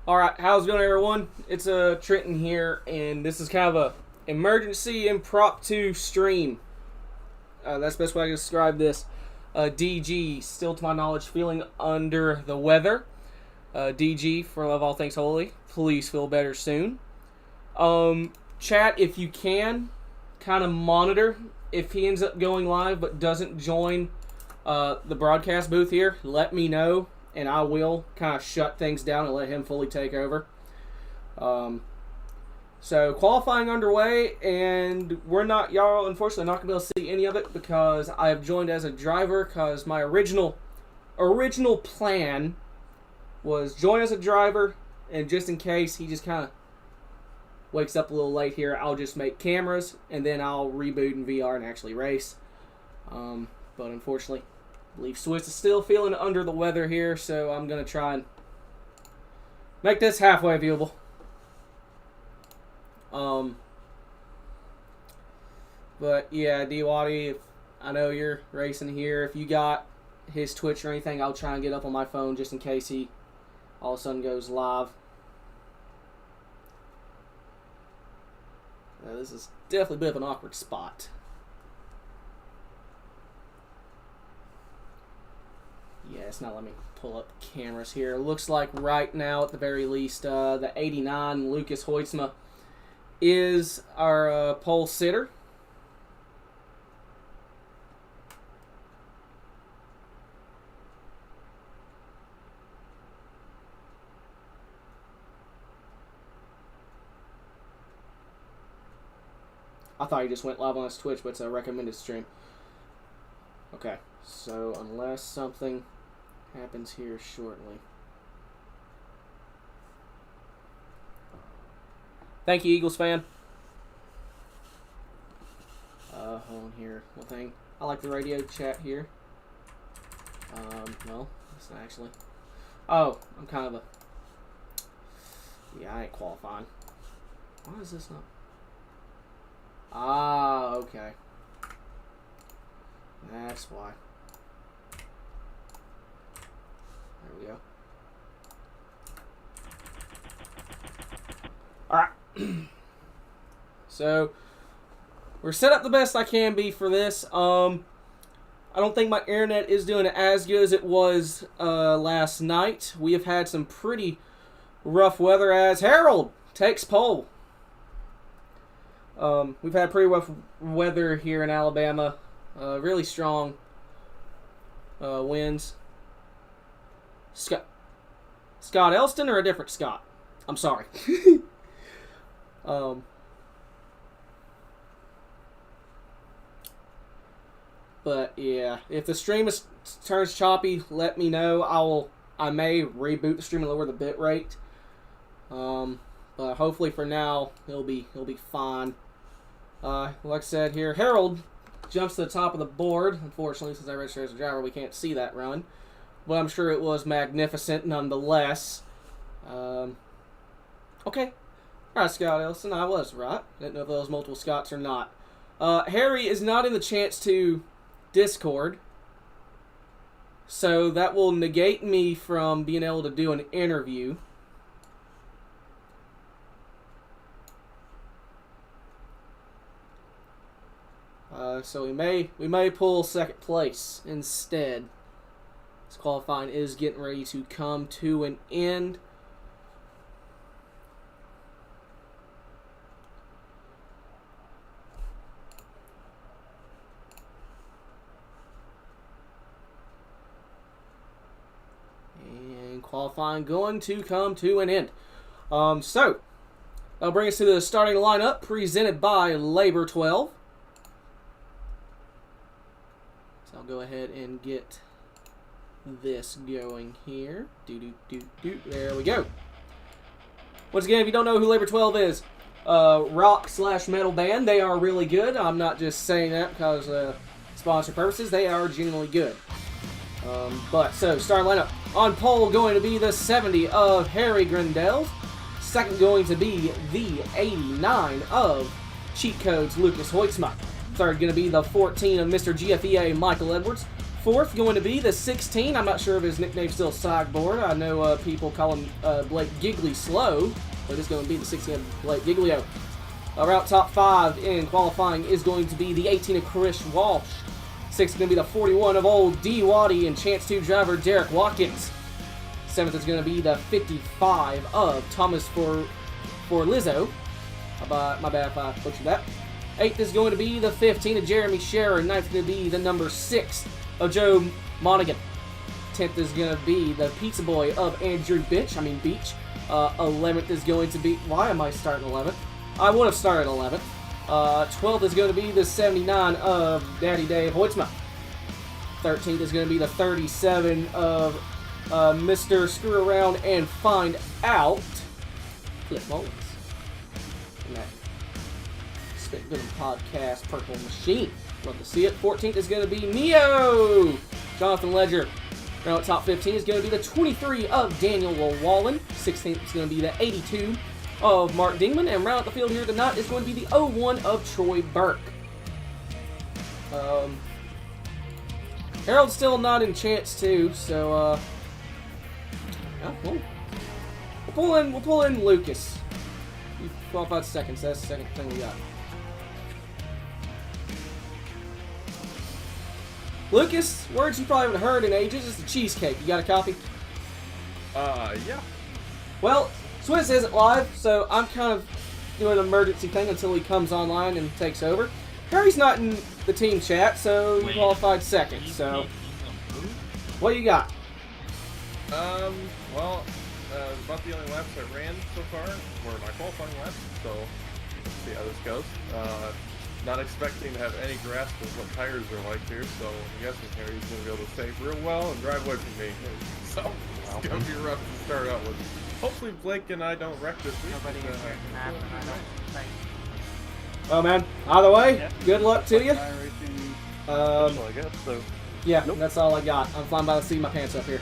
Alright, how's it going, everyone? It's Trenton here, and this is kind of a emergency impromptu stream. That's the best way I can describe this. DG, still to my knowledge, feeling under the weather. DG, for love all things holy, please feel better soon. Chat, if you can, kind of monitor if he ends up going live but doesn't join the broadcast booth here. Let me know, and I will kind of shut things down and let him fully take over. So qualifying underway, and y'all unfortunately not gonna be able to see any of it because I have joined as a driver. Because my original plan was join as a driver, and just in case he just kind of wakes up a little late here, I'll just make cameras and then I'll reboot in VR and actually race. But unfortunately, I believe Swiss is still feeling under the weather here, so I'm gonna try and make this halfway viewable. But yeah, D-Waddy, I know you're racing here. If you got his Twitch or anything, I'll try and get up on my phone just in case he all of a sudden goes live. This is definitely a bit of an awkward spot. Yeah, it's not letting me pull up cameras here. It looks like right now, at the very least, the 89 Lucas Hoytsma is our pole sitter. I thought he just went live on his Twitch, but it's a recommended stream. Okay, so unless something happens here shortly. Thank you, Eagles fan. Hold on here. One thing. I like the radio chat here. Well, it's not actually. Oh, I'm kind of a. Yeah, I ain't qualifying. Why is this not? Ah, okay. That's why. There we go. Alright. So, we're set up the best I can be for this. I don't think my internet is doing as good as it was last night. We have had some pretty rough weather as Harold takes pole. We've had pretty rough weather here in Alabama. Really strong winds. Scott Elston or a different Scott? I'm sorry. But yeah, if the stream turns choppy, let me know. I may reboot the stream and lower the bit rate. But hopefully for now he'll be fine. Like I said here, Harold jumps to the top of the board. Unfortunately, since I registered as a driver, we can't see that run. But I'm sure it was magnificent nonetheless. Okay. Alright, Scott Elson, I was right. Didn't know if there was multiple Scotts or not. Harry is not in the chance to Discord. So that will negate me from being able to do an interview. So we may pull second place instead. This qualifying is getting ready to come to an end. And qualifying going to come to an end. So that'll bring us to the starting lineup presented by Labor 12. I'll go ahead and get this going here. There we go. Once again, if you don't know who Labor 12 is, rock/metal band. They are really good. I'm not just saying that because sponsor purposes. They are genuinely good. So starting lineup on pole going to be the 70 of Harry Grindell. Second going to be the 89 of Cheat Codes Lucas Hoytsma. Third going to be the 14 of Mr. GFEA Michael Edwards. Fourth going to be the 16. I'm not sure if his nickname's still Sideboard. I know people call him Blake Giggly Slow, but it's going to be the 16 of Blake Giglio. Our top 5 in qualifying is going to be the 18 of Chris Walsh. 6th is going to be the 41 of old D. Waddy and Chance 2 driver Derek Watkins. 7th is going to be the 55 of Thomas for Lizzo. My bad if I butchered that. 8th is going to be the 15 of Jeremy Scherer. 9th is going to be the number 6 of Joe Monaghan. 10th is going to be the Pizza Boy of Andrew Beach. 11th is going to be... Why am I starting 11th? I would have started 11th. 12th is going to be the 79 of Daddy Dave Hoitzma. 13th is going to be the 37 of Mr. Screw Around and Find Out, Cliff Mullins. And that Spit Good Podcast Purple Machine. Love to see it. 14th is going to be Neo, Jonathan Ledger. Now, top 15 is going to be the 23 of Daniel Wallen. 16th is going to be the 82 of Mark Dingman. And round out the field here tonight is going to be the 01 of Troy Burke. Harold's still not in Chance 2, so we'll pull in Lucas. You qualified second, so that's the second thing we got. Lucas, words you probably haven't heard in ages is the cheesecake. You got a copy? Yeah. Well, Swiss isn't live, so I'm kind of doing an emergency thing until he comes online and takes over. Harry's not in the team chat, so he qualified second. So, what you got? Well, about the only laps I ran so far were my qualifying laps, so let's see how this goes. Not expecting to have any grasp of what tires are like here, so I'm guessing Harry's going to be able to save real well and drive away from me. So it's going to be rough to start out with. Hopefully Blake and I don't wreck this week. Nobody is here. I don't think. Well, man, either way, good luck to you. I guess so. Yeah, that's all I got. I'm flying by the seat of my pants up here.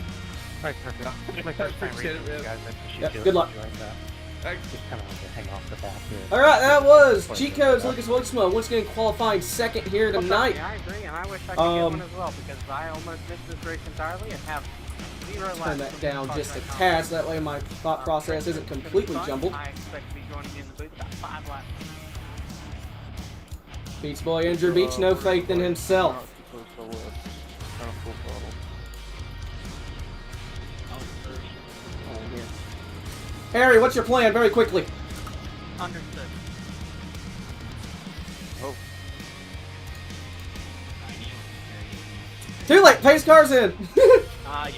Right, perfect. It's my first time Appreciate reading it, you man. guys. I appreciate Yep, you good luck. like that. Thanks. Just kind of like to hang off the bat here. All right, that was Cheat Codes Lucas Hoitzma once again qualifying second here Well, tonight. yeah, I agree, and I wish I could get one as well because I almost missed this race entirely and have zero laps. Turn that down just a tad so that way my thought process isn't completely jumbled. I expect to be joining you in the booth about 5 laps. Beach Boy Andrew Beach, no faith in himself. Harry, what's your plan? Very quickly. Understood. Oh. Too late. Pace car's in. Yes.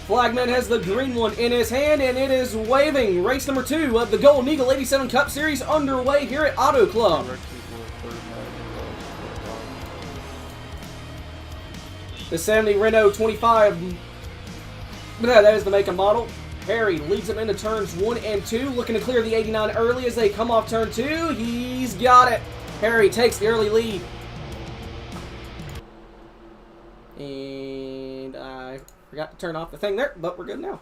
Flagman has the green one in his hand, and it is waving. Race number 2 of the Golden Eagle 87 Cup Series underway here at Auto Club. The 70 Renault 25. That is the make and model. Harry leads them into turns 1 and 2, looking to clear the 89 early as they come off turn 2. He's got it. Harry takes the early lead. And I forgot to turn off the thing there, but we're good now.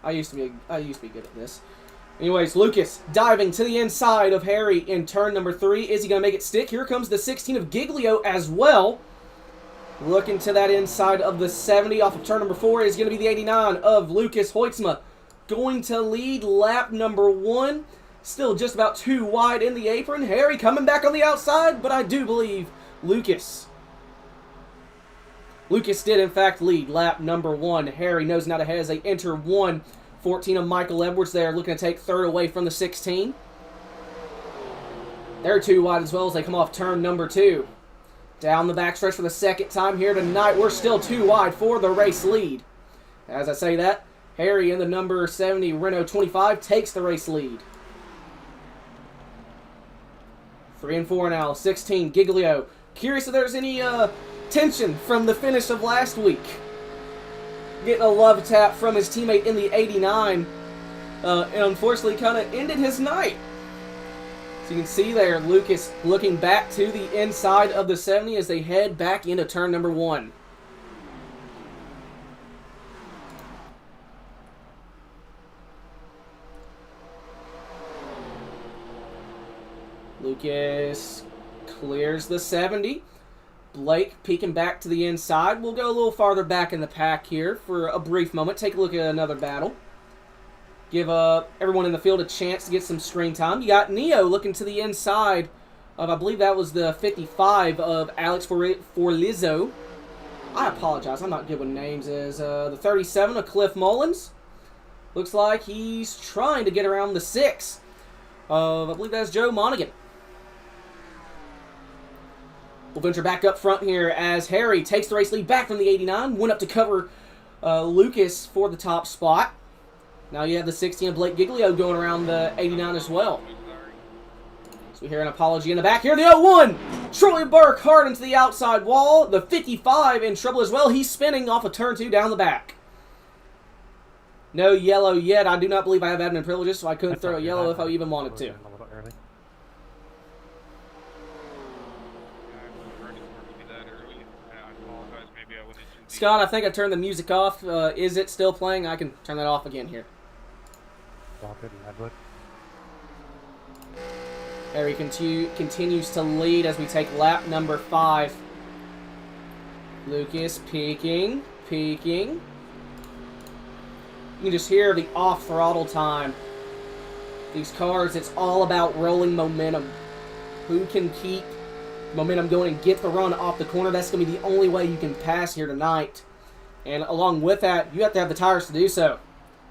I used to be good at this. Anyways, Lucas diving to the inside of Harry in turn number 3. Is he going to make it stick? Here comes the 16 of Giglio as well. Looking to that inside of the 70 off of turn number 4 is going to be the 89 of Lucas Hoitzma. Going to lead lap number 1. Still just about 2 wide in the apron. Harry coming back on the outside, but I do believe Lucas did in fact lead lap number 1. Harry knows not ahead as they enter 1. 14 of Michael Edwards there looking to take third away from the 16. They're 2 wide as well as they come off turn number 2. Down the backstretch for the second time here tonight. We're still 2 wide for the race lead. As I say that, Harry in the number 70 Renault 25 takes the race lead. 3 and 4 now. 16 Giglio. Curious if there's any tension from the finish of last week. Getting a love tap from his teammate in the 89. And unfortunately kind of ended his night. So you can see there, Lucas looking back to the inside of the 70 as they head back into turn number 1. Lucas clears the 70. Blake peeking back to the inside. We'll go a little farther back in the pack here for a brief moment. Take a look at another battle. Give everyone in the field a chance to get some screen time. You got Neo looking to the inside of, I believe that was the 55 of Alex Forlizzo. I apologize, I'm not good with names. Is the 37 of Cliff Mullins. Looks like he's trying to get around the 6 of, I believe that's Joe Monaghan. We'll venture back up front here as Harry takes the race lead back from the 89. Went up to cover Lucas for the top spot. Now you have the 16 of Blake Giglio going around the 89 as well. So we hear an apology in the back here. The 01! Troy Burke hard into the outside wall. The 55 in trouble as well. He's spinning off of turn 2 down the back. No yellow yet. I do not believe I have admin privileges, so I couldn't throw a yellow if I even wanted to. Scott, I think I turned the music off. Is it still playing? I can turn that off again here. Harry continues to lead as we take lap number 5. Lucas peeking. You can just hear the off-throttle time. These cars, it's all about rolling momentum. Who can keep momentum going and get the run off the corner? That's going to be the only way you can pass here tonight. And along with that, you have to have the tires to do so.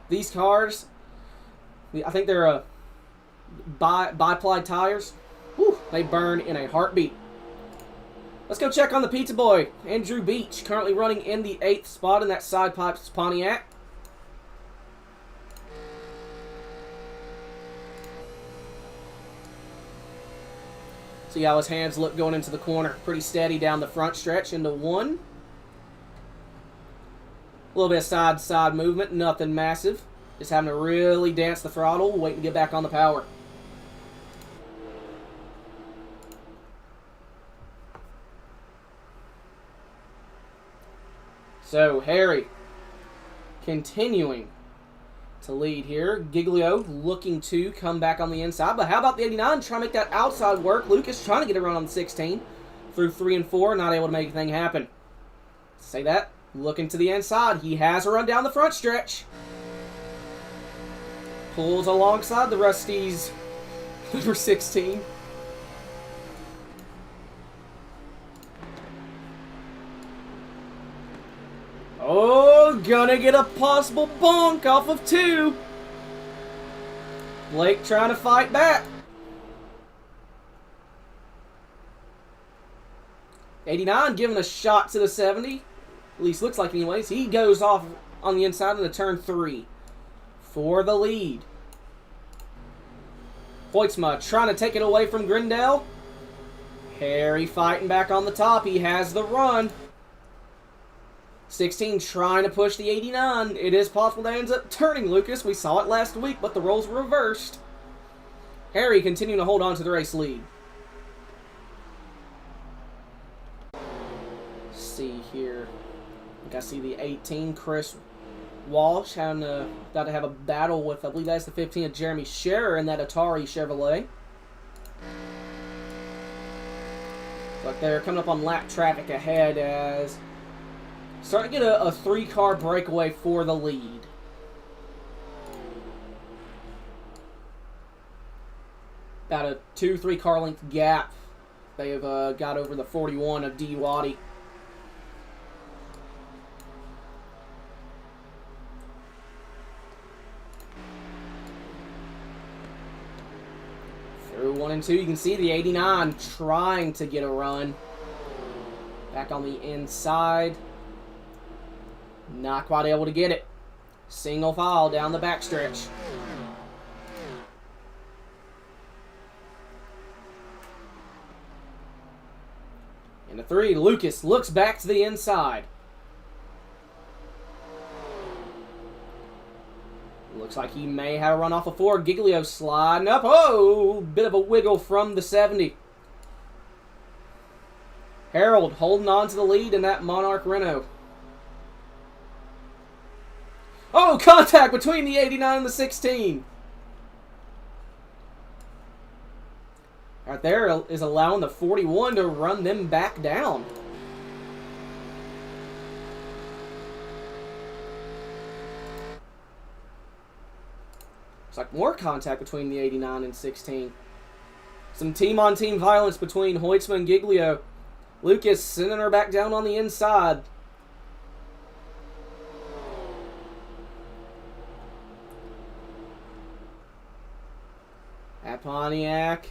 These cars, I think they're bi-ply tires. Whew, they burn in a heartbeat. Let's go check on the pizza boy, Andrew Beach, currently running in the 8th spot in that side pipes Pontiac. See how his hands look going into the corner. Pretty steady down the front stretch into 1. A little bit of side-to-side movement, nothing massive. Just having to really dance the throttle, waiting to get back on the power. So, Harry continuing to lead here. Giglio looking to come back on the inside. But how about the 89? Trying to make that outside work. Lucas trying to get around on the 16. Through 3 and 4. Not able to make anything happen. Say that. Looking to the inside. He has a run down the front stretch. Pulls alongside the Rusty's number 16. Oh, gonna get a possible bonk off of 2. Blake trying to fight back. 89 giving a shot to the 70. At least looks like anyways. He goes off on the inside into turn 3 for the lead. Hoytsma trying to take it away from Grindel. Harry fighting back on the top. He has the run. 16 trying to push the 89. It is possible that ends up turning Lucas. We saw it last week, but the roles were reversed. Harry continuing to hold on to the race lead. Let's see here. I think I see the 18, Chris Walsh, having got to have a battle with, I believe that's the 15 of Jeremy Scherer in that Atari Chevrolet. But they're coming up on lap traffic ahead as starting to get a 3-car breakaway for the lead. About a 2-3 car length gap. They've got over the 41 of D. Waddy. Through 1 and 2, you can see the 89 trying to get a run. Back on the inside. Not quite able to get it. Single file down the backstretch. Into 3, Lucas looks back to the inside. Looks like he may have a run off of 4. Giglio sliding up. Oh, bit of a wiggle from the 70. Harold holding on to the lead in that Monarch Renault. Oh, contact between the 89 and the 16. Right there is allowing the 41 to run them back down. Looks like more contact between the 89 and 16. Some team-on-team violence between Hoytsma and Giglio. Lucas sending her back down on the inside. At Pontiac,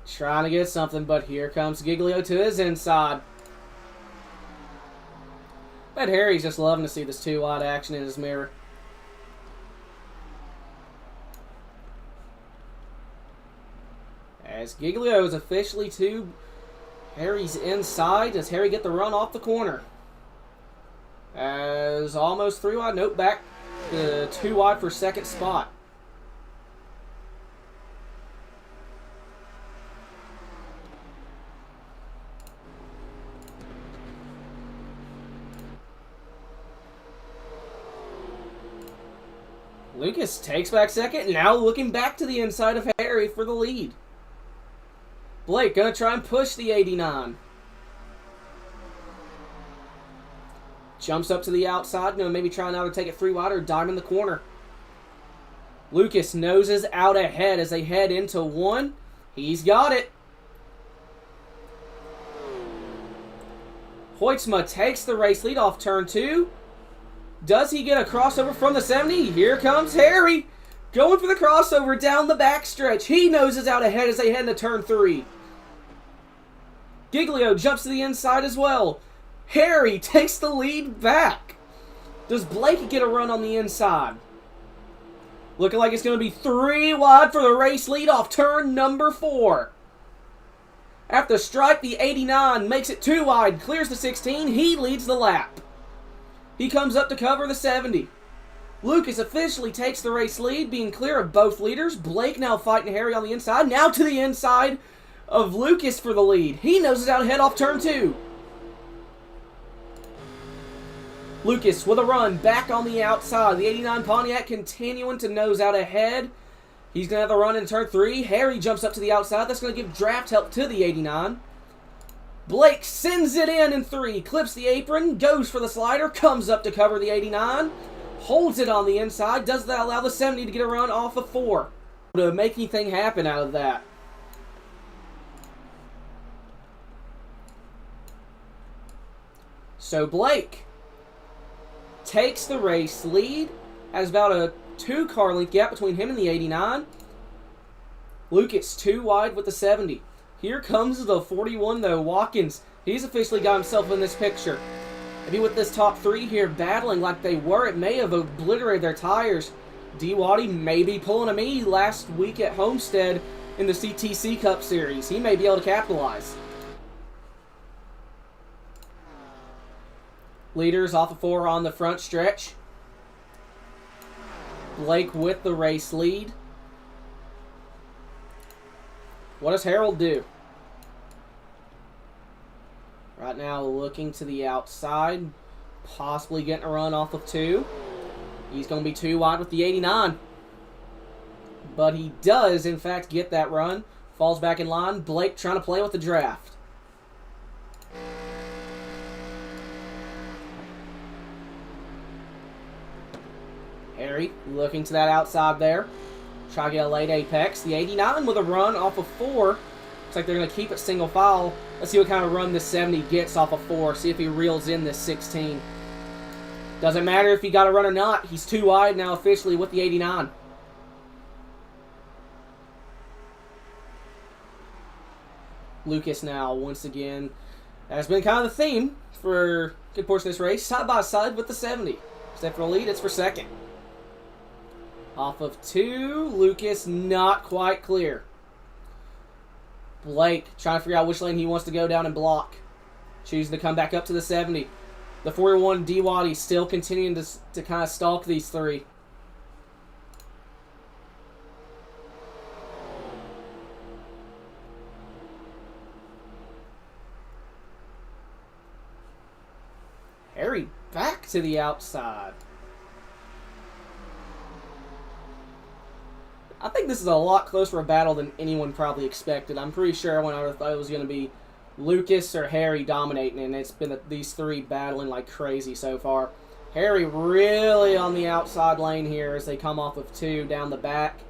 trying to get something, but here comes Giglio to his inside. Bet Harry's just loving to see this 2-wide action in his mirror. As Giglio is officially to Harry's inside, does Harry get the run off the corner? As almost 3 wide, nope, back to 2 wide for second spot. Lucas takes back second, now looking back to the inside of Harry for the lead. Blake gonna try and push the 89. Jumps up to the outside, maybe trying now to take it 3 wide or dive in the corner. Lucas noses out ahead as they head into 1. He's got it. Hoytsma takes the race lead off turn 2. Does he get a crossover from the 70? Here comes Harry. Going for the crossover down the backstretch. He noses out ahead as they head into turn 3. Giglio jumps to the inside as well. Harry takes the lead back. Does Blake get a run on the inside? Looking like it's going to be 3 wide for the race lead off turn number 4. After stripe, the 89 makes it 2 wide, clears the 16. He leads the lap. He comes up to cover the 70. Lucas officially takes the race lead, being clear of both leaders. Blake now fighting Harry on the inside. Now to the inside of Lucas for the lead. He noses out ahead off turn 2. Lucas with a run back on the outside. The 89 Pontiac continuing to nose out ahead. He's going to have the run in turn 3. Harry jumps up to the outside. That's going to give draft help to the 89. Blake sends it in 3. Clips the apron. Goes for the slider. Comes up to cover the 89. Holds it on the inside. Does that allow the 70 to get a run off of 4? To make anything happen out of that. So Blake takes the race lead. Has about a 2-car length gap between him and the 89. Lucas 2 wide with the 70. Here comes the 41 though, Watkins. He's officially got himself in this picture. Maybe with this top 3 here battling like they were, it may have obliterated their tires. D. Waddy may be pulling a me last week at Homestead in the CTC Cup Series. He may be able to capitalize. Leaders off of 4 on the front stretch. Blake with the race lead. What does Harold do? Right now looking to the outside. Possibly getting a run off of 2. He's going to be 2 wide with the 89. But he does, in fact, get that run. Falls back in line. Blake trying to play with the draft. Harry looking to that outside there. Try to get a late apex. The 89 with a run off of 4. Looks like they're going to keep it single file. Let's see what kind of run this 70 gets off of 4. See if he reels in this 16. Doesn't matter if he got a run or not. He's 2 wide now officially with the 89. Lucas now, once again, has been kind of the theme for a good portion of this race. Side by side with the 70. Except for the lead, it's for second. Off of 2, Lucas not quite clear. Blake trying to figure out which lane he wants to go down and block. Choosing to come back up to the 70. The 41 D. Waddy still continuing to kind of stalk these 3. Harry back to the outside. I think this is a lot closer a battle than anyone probably expected. I'm pretty sure everyone I thought it was going to be Lucas or Harry dominating, and it's been these 3 battling like crazy so far. Harry really on the outside lane here as they come off of 2 down the back.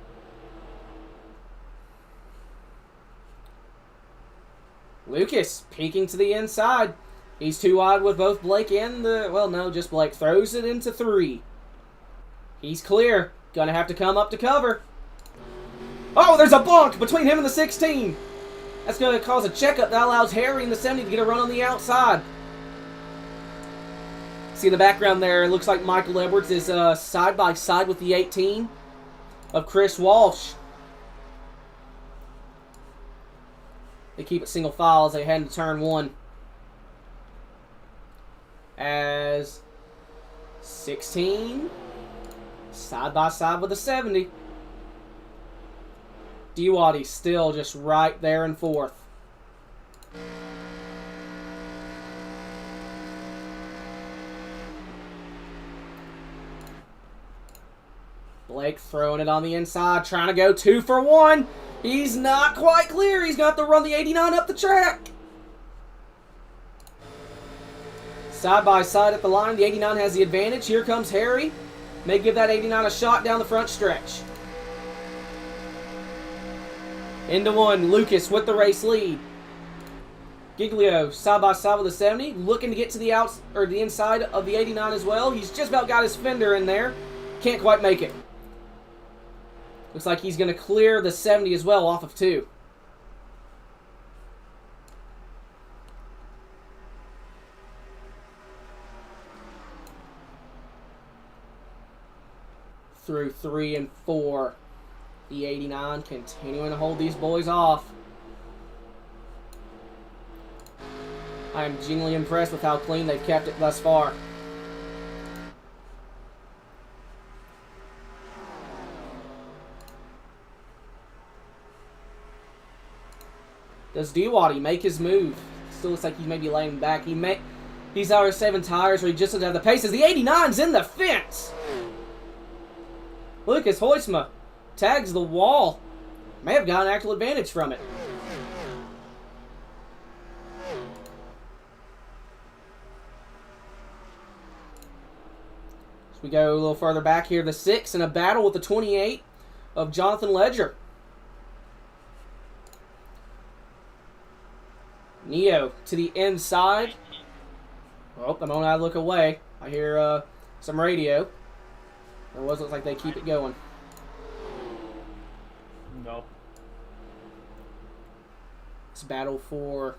Lucas peeking to the inside. He's too wide with both Blake and the... Well, no, just Blake. Throws it into 3. He's clear. Gonna have to come up to cover. Oh, there's a bonk between him and the 16. That's going to cause a checkup that allows Harry and the 70 to get a run on the outside. See in the background there, it looks like Michael Edwards is side by side with the 18 of Chris Walsh. They keep it single file as they head into turn 1. As 16 side by side with the 70. D-Waddy still just right there in 4th. Blake throwing it on the inside, trying to go 2 for 1. He's not quite clear. He's got to run the 89 up the track. Side by side at the line, the 89 has the advantage. Here comes Harry. May give that 89 a shot down the front stretch. Into 1, Lucas with the race lead. Giglio side by side with the 70, looking to get to the the inside of the 89 as well. He's just about got his fender in there. Can't quite make it. Looks like he's going to clear the 70 as well off of 2. Through 3 and 4. The 89 continuing to hold these boys off. I am genuinely impressed with how clean they've kept it thus far. Does D-Waddy make his move? Still looks like he may be laying back. He's out of 7 tires, or he just doesn't have the paces. The 89's in the fence! Lucas Hoisma tags the wall. May have got an actual advantage from it. So we go a little further back here. The 6 in a battle with the 28 of Jonathan Ledger. Neo to the inside. Oh, the moment I look away, I hear some radio. It always looks like they keep it going. No. It's battle for,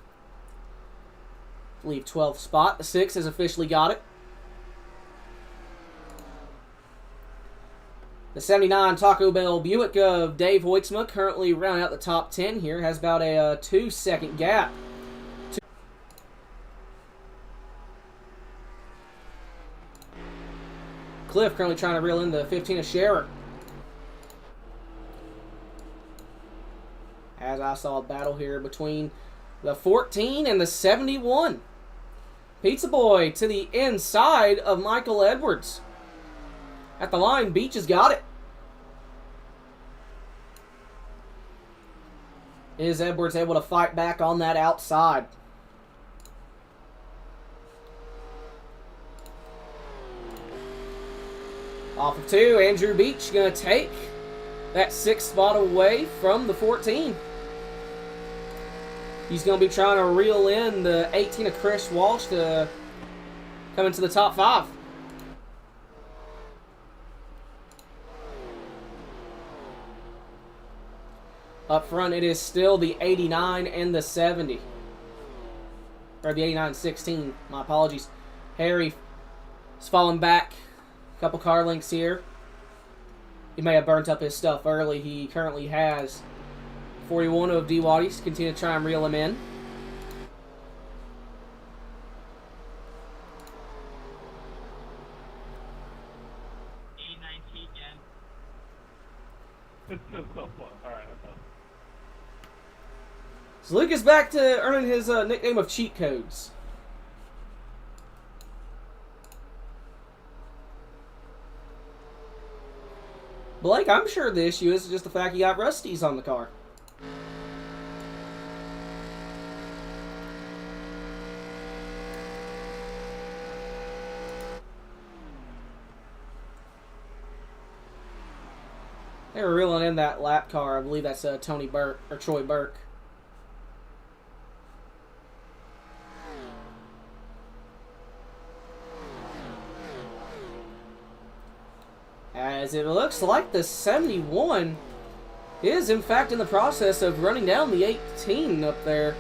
I believe, 12th spot. The 6 has officially got it. The 79 Taco Bell Buick of Dave Hoitzma currently rounding out the top 10 here. Has about a 2-second gap. Cliff currently trying to reel in the 15 of Scherer. As I saw a battle here between the 14 and the 71. Pizza Boy to the inside of Michael Edwards. At the line, Beach has got it. Is Edwards able to fight back on that outside? Off of 2, Andrew Beach going to take that 6th spot away from the 14. He's going to be trying to reel in the 18 of Chris Walsh to come into the top 5. Up front, it is still the 89 and the 70. Or the 89-16, my apologies. Harry is falling back. Couple car links here. He may have burnt up his stuff early. He currently has 41 of D-Waddy's. Continue to try and reel him in. It's just so fun. Alright, I'm done. So Luke is back to earning his nickname of Cheat Codes. Blake, I'm sure the issue is just the fact you got Rusties on the car. They were reeling in that lap car. I believe that's Tony Burke or Troy Burke. As it looks like the 71 is, in fact, in the process of running down the 18 up there.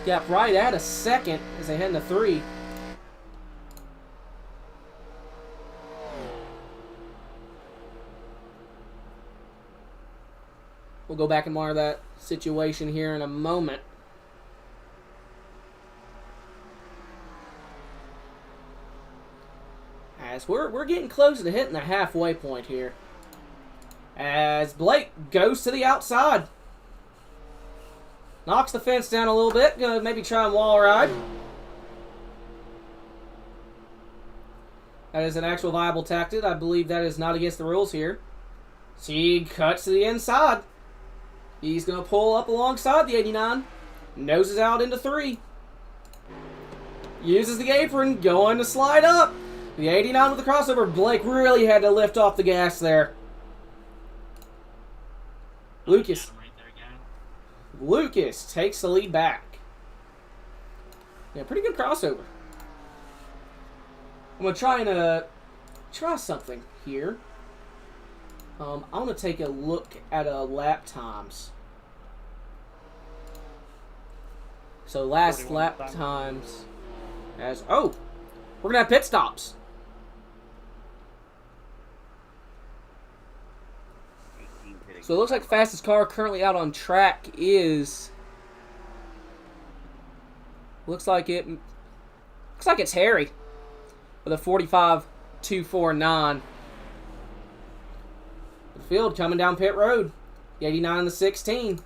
Got right at a second as they head into 3. We'll go back and monitor that situation here in a moment. As we're getting close to hitting the halfway point here. As Blake goes to the outside. Knocks the fence down a little bit. Gonna maybe try and wall ride. That is an actual viable tactic. I believe that is not against the rules here. He cuts to the inside. He's going to pull up alongside the 89. Noses out into 3. Uses the apron. Going to slide up. The 89 with the crossover. Blake really had to lift off the gas there. Lucas takes the lead back. Yeah, pretty good crossover. I'm going to try and try something here. I'm going to take a look at lap times. So last lap times as... Oh! We're going to have pit stops. So it looks like the fastest car currently out on track is... Looks like it's Harry with a 45.249. The field coming down pit road. The 89 and the 16.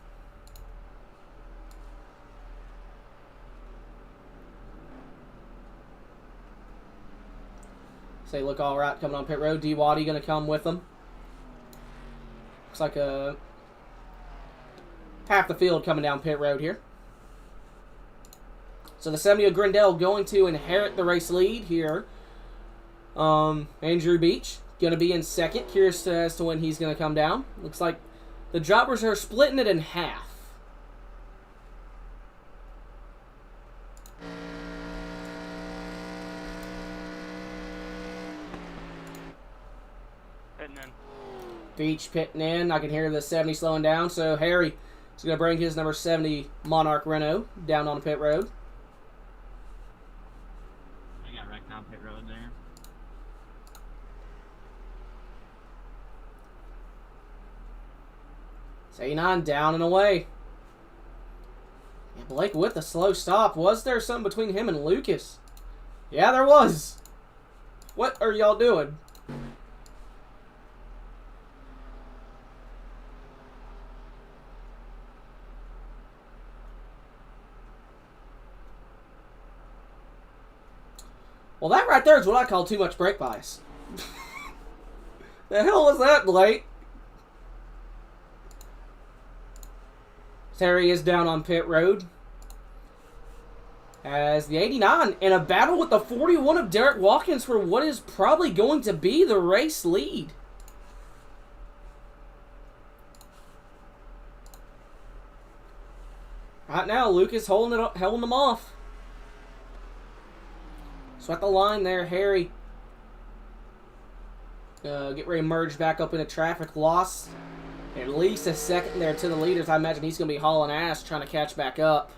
So they look all right coming on pit road. D. Waddy going to come with them. Looks like half the field coming down pit road here. So the 70 of Grindel going to inherit the race lead here. Andrew Beach going to be in second. Curious as to when he's going to come down. Looks like the droppers are splitting it in half. Pitting in. Beach pitting in. I can hear the 70 slowing down. So Harry is going to bring his number 70 Monarch Renault down on the pit road. I got wrecked on pit road there. It's 89 down and away. And Blake with the slow stop. Was there something between him and Lucas? Yeah, there was. What are y'all doing? Well, that right there is what I call too much brake bias. The hell was that, Blake? Terry is down on pit road. As the 89 in a battle with the 41 of Derek Watkins for what is probably going to be the race lead. Right now, Lucas holding them off. So at the line there, Harry get ready to merge back up into traffic. Lost at least a second there to the leaders. I imagine he's going to be hauling ass trying to catch back up.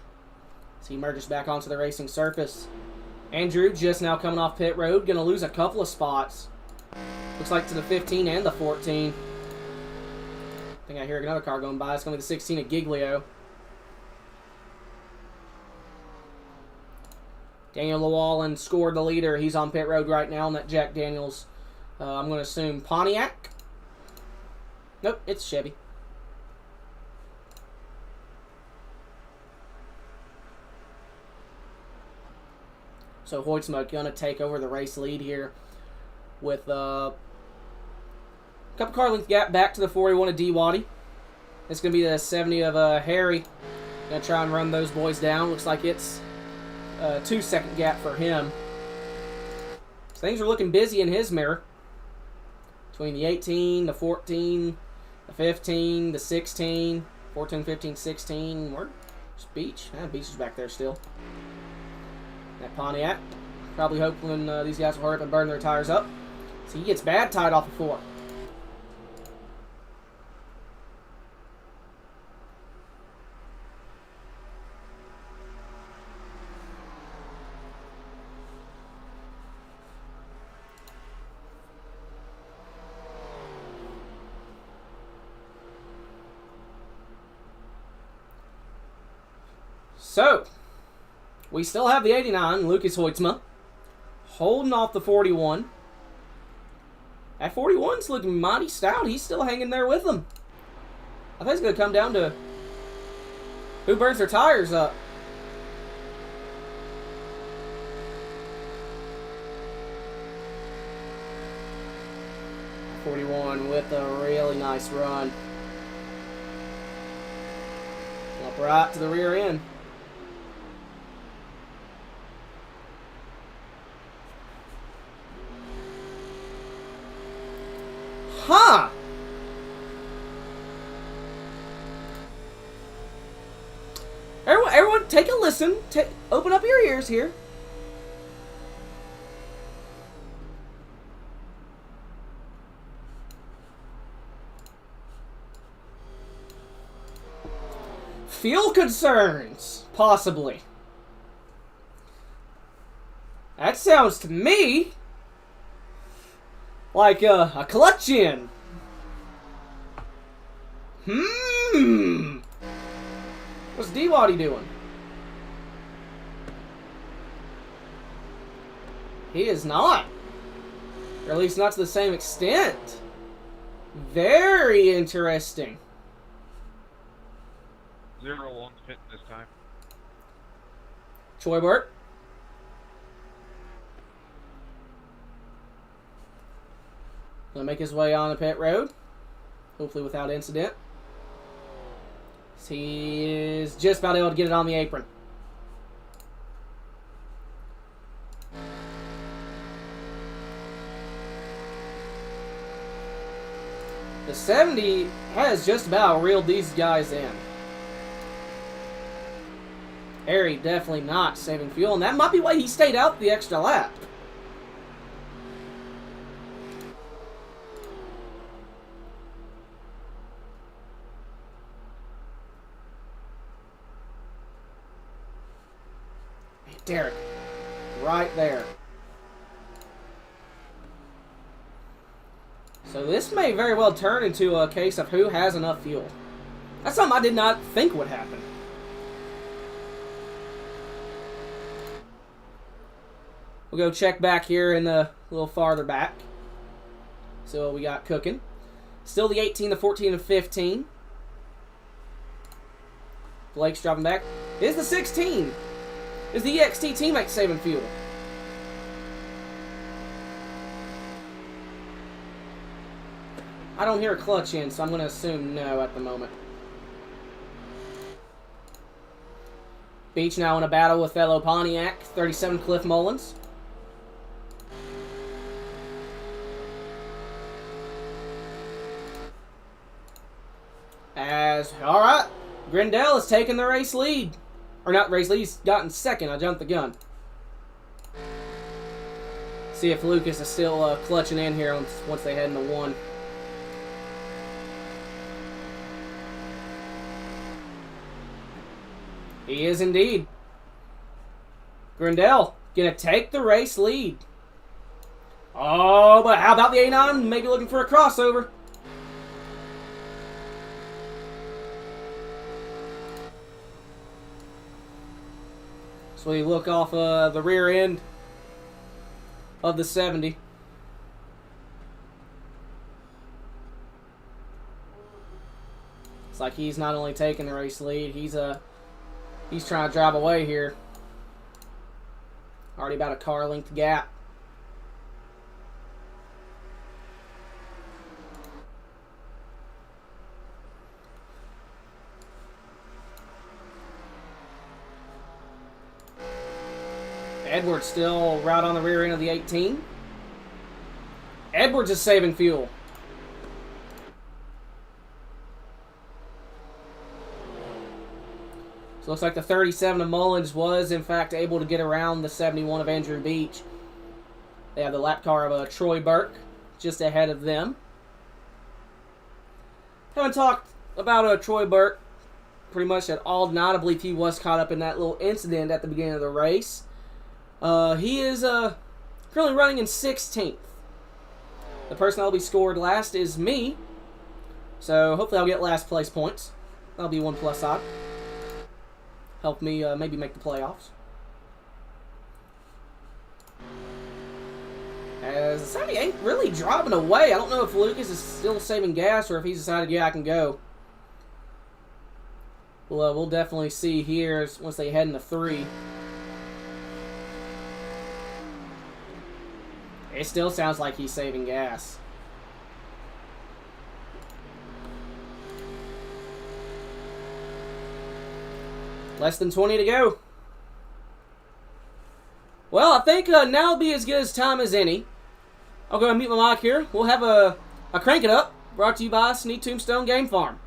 So he merges back onto the racing surface. Andrew just now coming off pit road. Going to lose a couple of spots. Looks like to the 15 and the 14. I think I hear another car going by. It's going to be the 16 of Giglio. Daniel Llewellyn scored the leader. He's on pit road right now on that Jack Daniels. I'm going to assume Pontiac. Nope, it's Chevy. So Hoytsma going to take over the race lead here with a couple car length gap back to the 41 of D. Waddy. It's going to be the 70 of Harry. Going to try and run those boys down. Looks like it's a 2-second gap for him. So things are looking busy in his mirror. Between the 18, the 14, the 15, the 16, 14, 15, 16. Where's Beach? Beach is back there still. That Pontiac. Probably hoping these guys will hurry up and burn their tires up. So he gets bad tied off of 4. So, we still have the 89, Lucas Hoitzma, holding off the 41. That 41's looking mighty stout. He's still hanging there with them. I think it's going to come down to who burns their tires up. .41 with a really nice run. Up right to the rear end. Huh! Everyone, take a listen. Open up your ears here. Fuel concerns, possibly. That sounds to me like a clutch in. What's D-Waddy doing? He is not. Or at least not to the same extent. Very interesting. 0-1 fit this time. Troy Burke. Gonna make his way on the pit road. Hopefully without incident. He is just about able to get it on the apron. The 70 has just about reeled these guys in. Harry definitely not saving fuel, and that might be why he stayed out the extra lap. Derek, right there. So this may very well turn into a case of who has enough fuel. That's something I did not think would happen. We'll go check back here in the little farther back. So we got cooking. Still the 18, the 14, and 15. Blake's dropping back. Is the 16. Is the EXT teammate saving fuel? I don't hear a clutch in, so I'm going to assume no at the moment. Beach now in a battle with fellow Pontiac, 37 Cliff Mullins. Alright, Grindell has taken the race lead. Or not race lead, he's gotten second. I jumped the gun. See if Lucas is still clutching in here once they head into one. He is indeed. Grindell gonna take the race lead. Oh, but how about the A9? Maybe looking for a crossover. So we look off the rear end of the 70. It's like he's not only taking the race lead, he's trying to drive away here. Already about a car length gap. Edwards still right on the rear end of the 18. Edwards is saving fuel. So looks like the 37 of Mullins was in fact able to get around the 71 of Andrew Beach. They have the lap car of Troy Burke just ahead of them. Haven't talked about Troy Burke pretty much at all tonight. I believe he was caught up in that little incident at the beginning of the race. He is currently running in 16th. The person that will be scored last is me. So hopefully I'll get last place points. That'll be one plus side. help me maybe make the playoffs. As the 78 really driving away. I don't know if Lucas is still saving gas or if he's decided, yeah, I can go. Well, we'll definitely see here once they head into 3. It still sounds like he's saving gas. Less than 20 to go. Well, I think now will be as good a time as any. I'll go and mute my mic here. We'll have a Crank It Up brought to you by Sneak Tombstone Game Farm.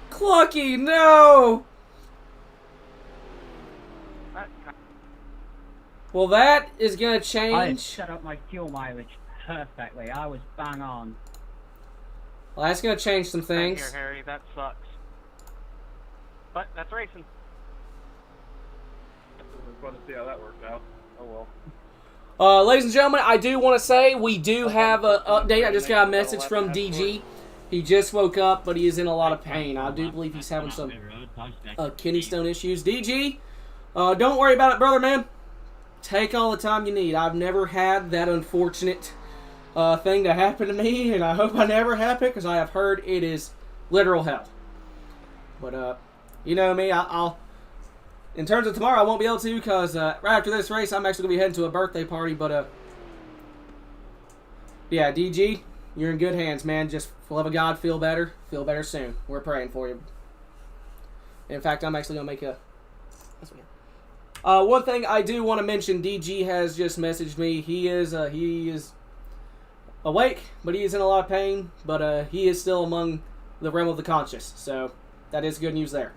Clucky, no! Well, that is going to change. I set up my fuel mileage perfectly. I was bang on. Well, that's going to change some things. Thank you, Harry. That sucks. But that's racing. It was fun to see how that worked out. Oh well. Ladies and gentlemen, I do want to say we do have an update. I just got a message from DG. He just woke up, but he is in a lot of pain. I do believe he's having some kidney stone issues. DG, don't worry about it, brother, man. Take all the time you need. I've never had that unfortunate thing to happen to me, and I hope I never happen, because I have heard it is literal hell. But, you know me, I'll in terms of tomorrow, I won't be able to, because right after this race, I'm actually going to be heading to a birthday party, but, yeah, DG, you're in good hands, man. Just, for the love of God, feel better. Feel better soon. We're praying for you. In fact, I'm actually going to make a... one thing I do want to mention, DG has just messaged me. He is awake, but he is in a lot of pain. But he is still among the realm of the conscious. So, that is good news there.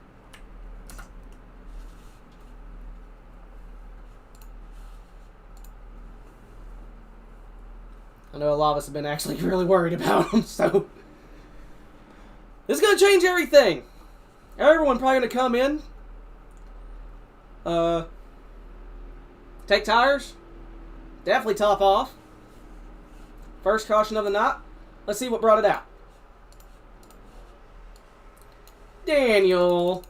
I know a lot of us have been actually really worried about him, so... This is going to change everything. Everyone probably going to come in. Take tires. Definitely top off. First caution of the night. Let's see what brought it out. Daniel.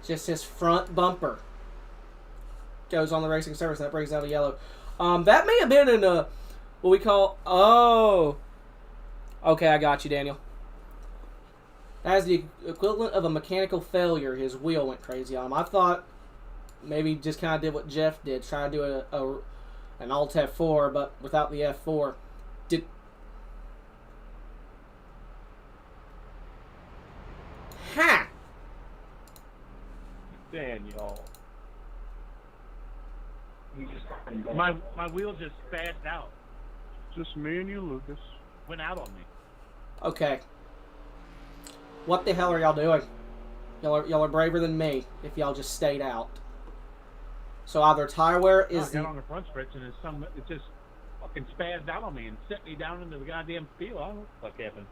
Just his front bumper goes on the racing surface, and that brings out a yellow. That may have been in a what we call. Oh, okay, I got you, Daniel. That is the equivalent of a mechanical failure. His wheel went crazy on him. I thought maybe just kind of did what Jeff did, try to do an Alt F4, but without the F4. Ha! Daniel. My wheel just spazzed out. Just me and you, Lucas. Went out on me. Okay. What the hell are y'all doing? Y'all are braver than me if y'all just stayed out. So either tire wear is I got on the front stretch and it just fucking spazzed out on me and sent me down into the goddamn field. I don't know what the fuck happened.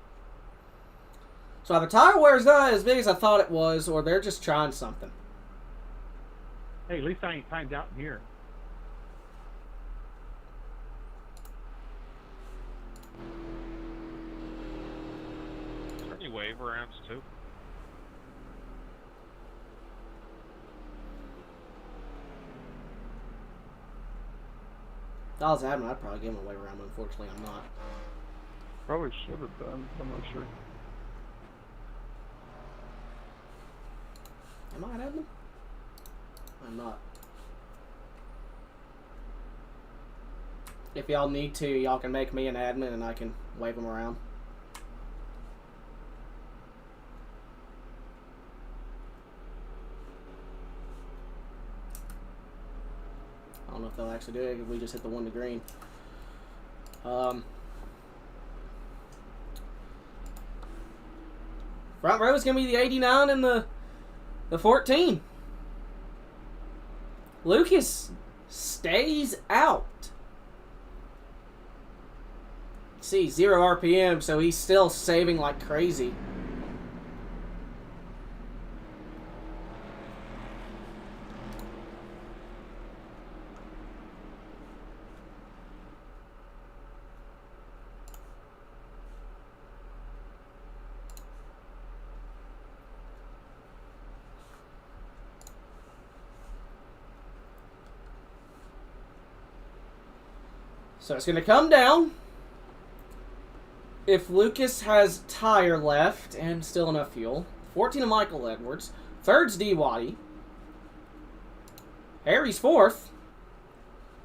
So either tire wear is not as big as I thought it was, or they're just trying something. Hey, at least I ain't timed out in here. Is there any wave rounds too? If I was admin, I'd probably give him a way around, but unfortunately I'm not. Probably should have done. I'm not sure. Am I an admin? I'm not. If y'all need to, y'all can make me an admin and I can wave them around. I don't know if they'll actually do it if we just hit the 1 to green. Front row is going to be the 89 and the 14. Lucas stays out. See, 0 RPM, so he's still saving like crazy. So it's going to come down. If Lucas has tire left and still enough fuel. 14 of Michael Edwards. Third's D. Waddy. Harry's fourth.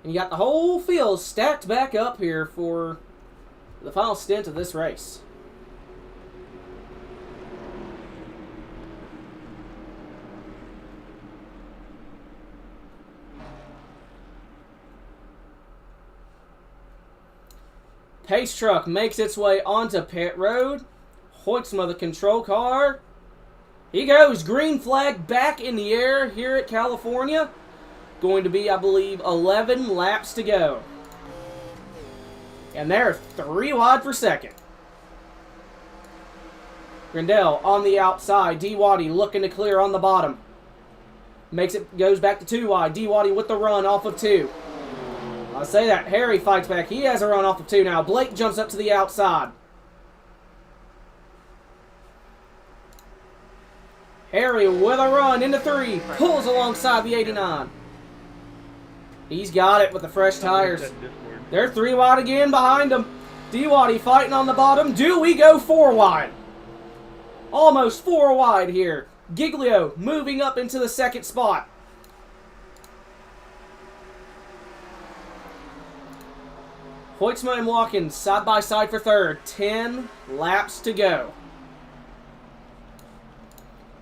And you got the whole field stacked back up here for the final stint of this race. Pace truck makes its way onto pit road. Hoitzma, the control car. He goes. Green flag back in the air here at California. Going to be, I believe, 11 laps to go. And they're 3 wide for second. Grindel on the outside. D. Waddy looking to clear on the bottom. Goes back to 2 wide. D. Waddy with the run off of 2. I say that. Harry fights back. He has a run off of 2 now. Blake jumps up to the outside. Harry with a run into 3. Pulls alongside the 89. He's got it with the fresh tires. They're 3 wide again behind him. D-Waddy fighting on the bottom. Do we go 4 wide? Almost 4 wide here. Giglio moving up into the second spot. Hoitzma and Watkins side by side for third. 10 laps to go.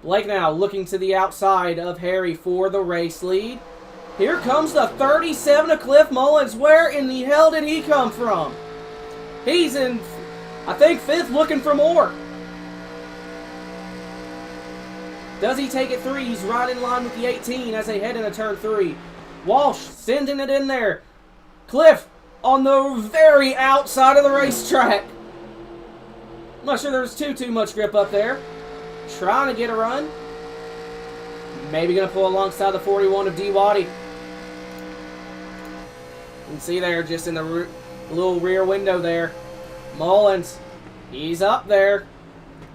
Blake now looking to the outside of Harry for the race lead. Here comes the 37 of Cliff Mullins. Where in the hell did he come from? He's in, I think, 5th looking for more. Does he take it 3? He's right in line with the 18 as they head into turn 3. Walsh sending it in there. Cliff on the very outside of the racetrack. I'm not sure there's too much grip up there. Trying to get a run. Maybe going to pull alongside the 41 of D. Waddy. You can see there just in the little rear window there. Mullins, he's up there.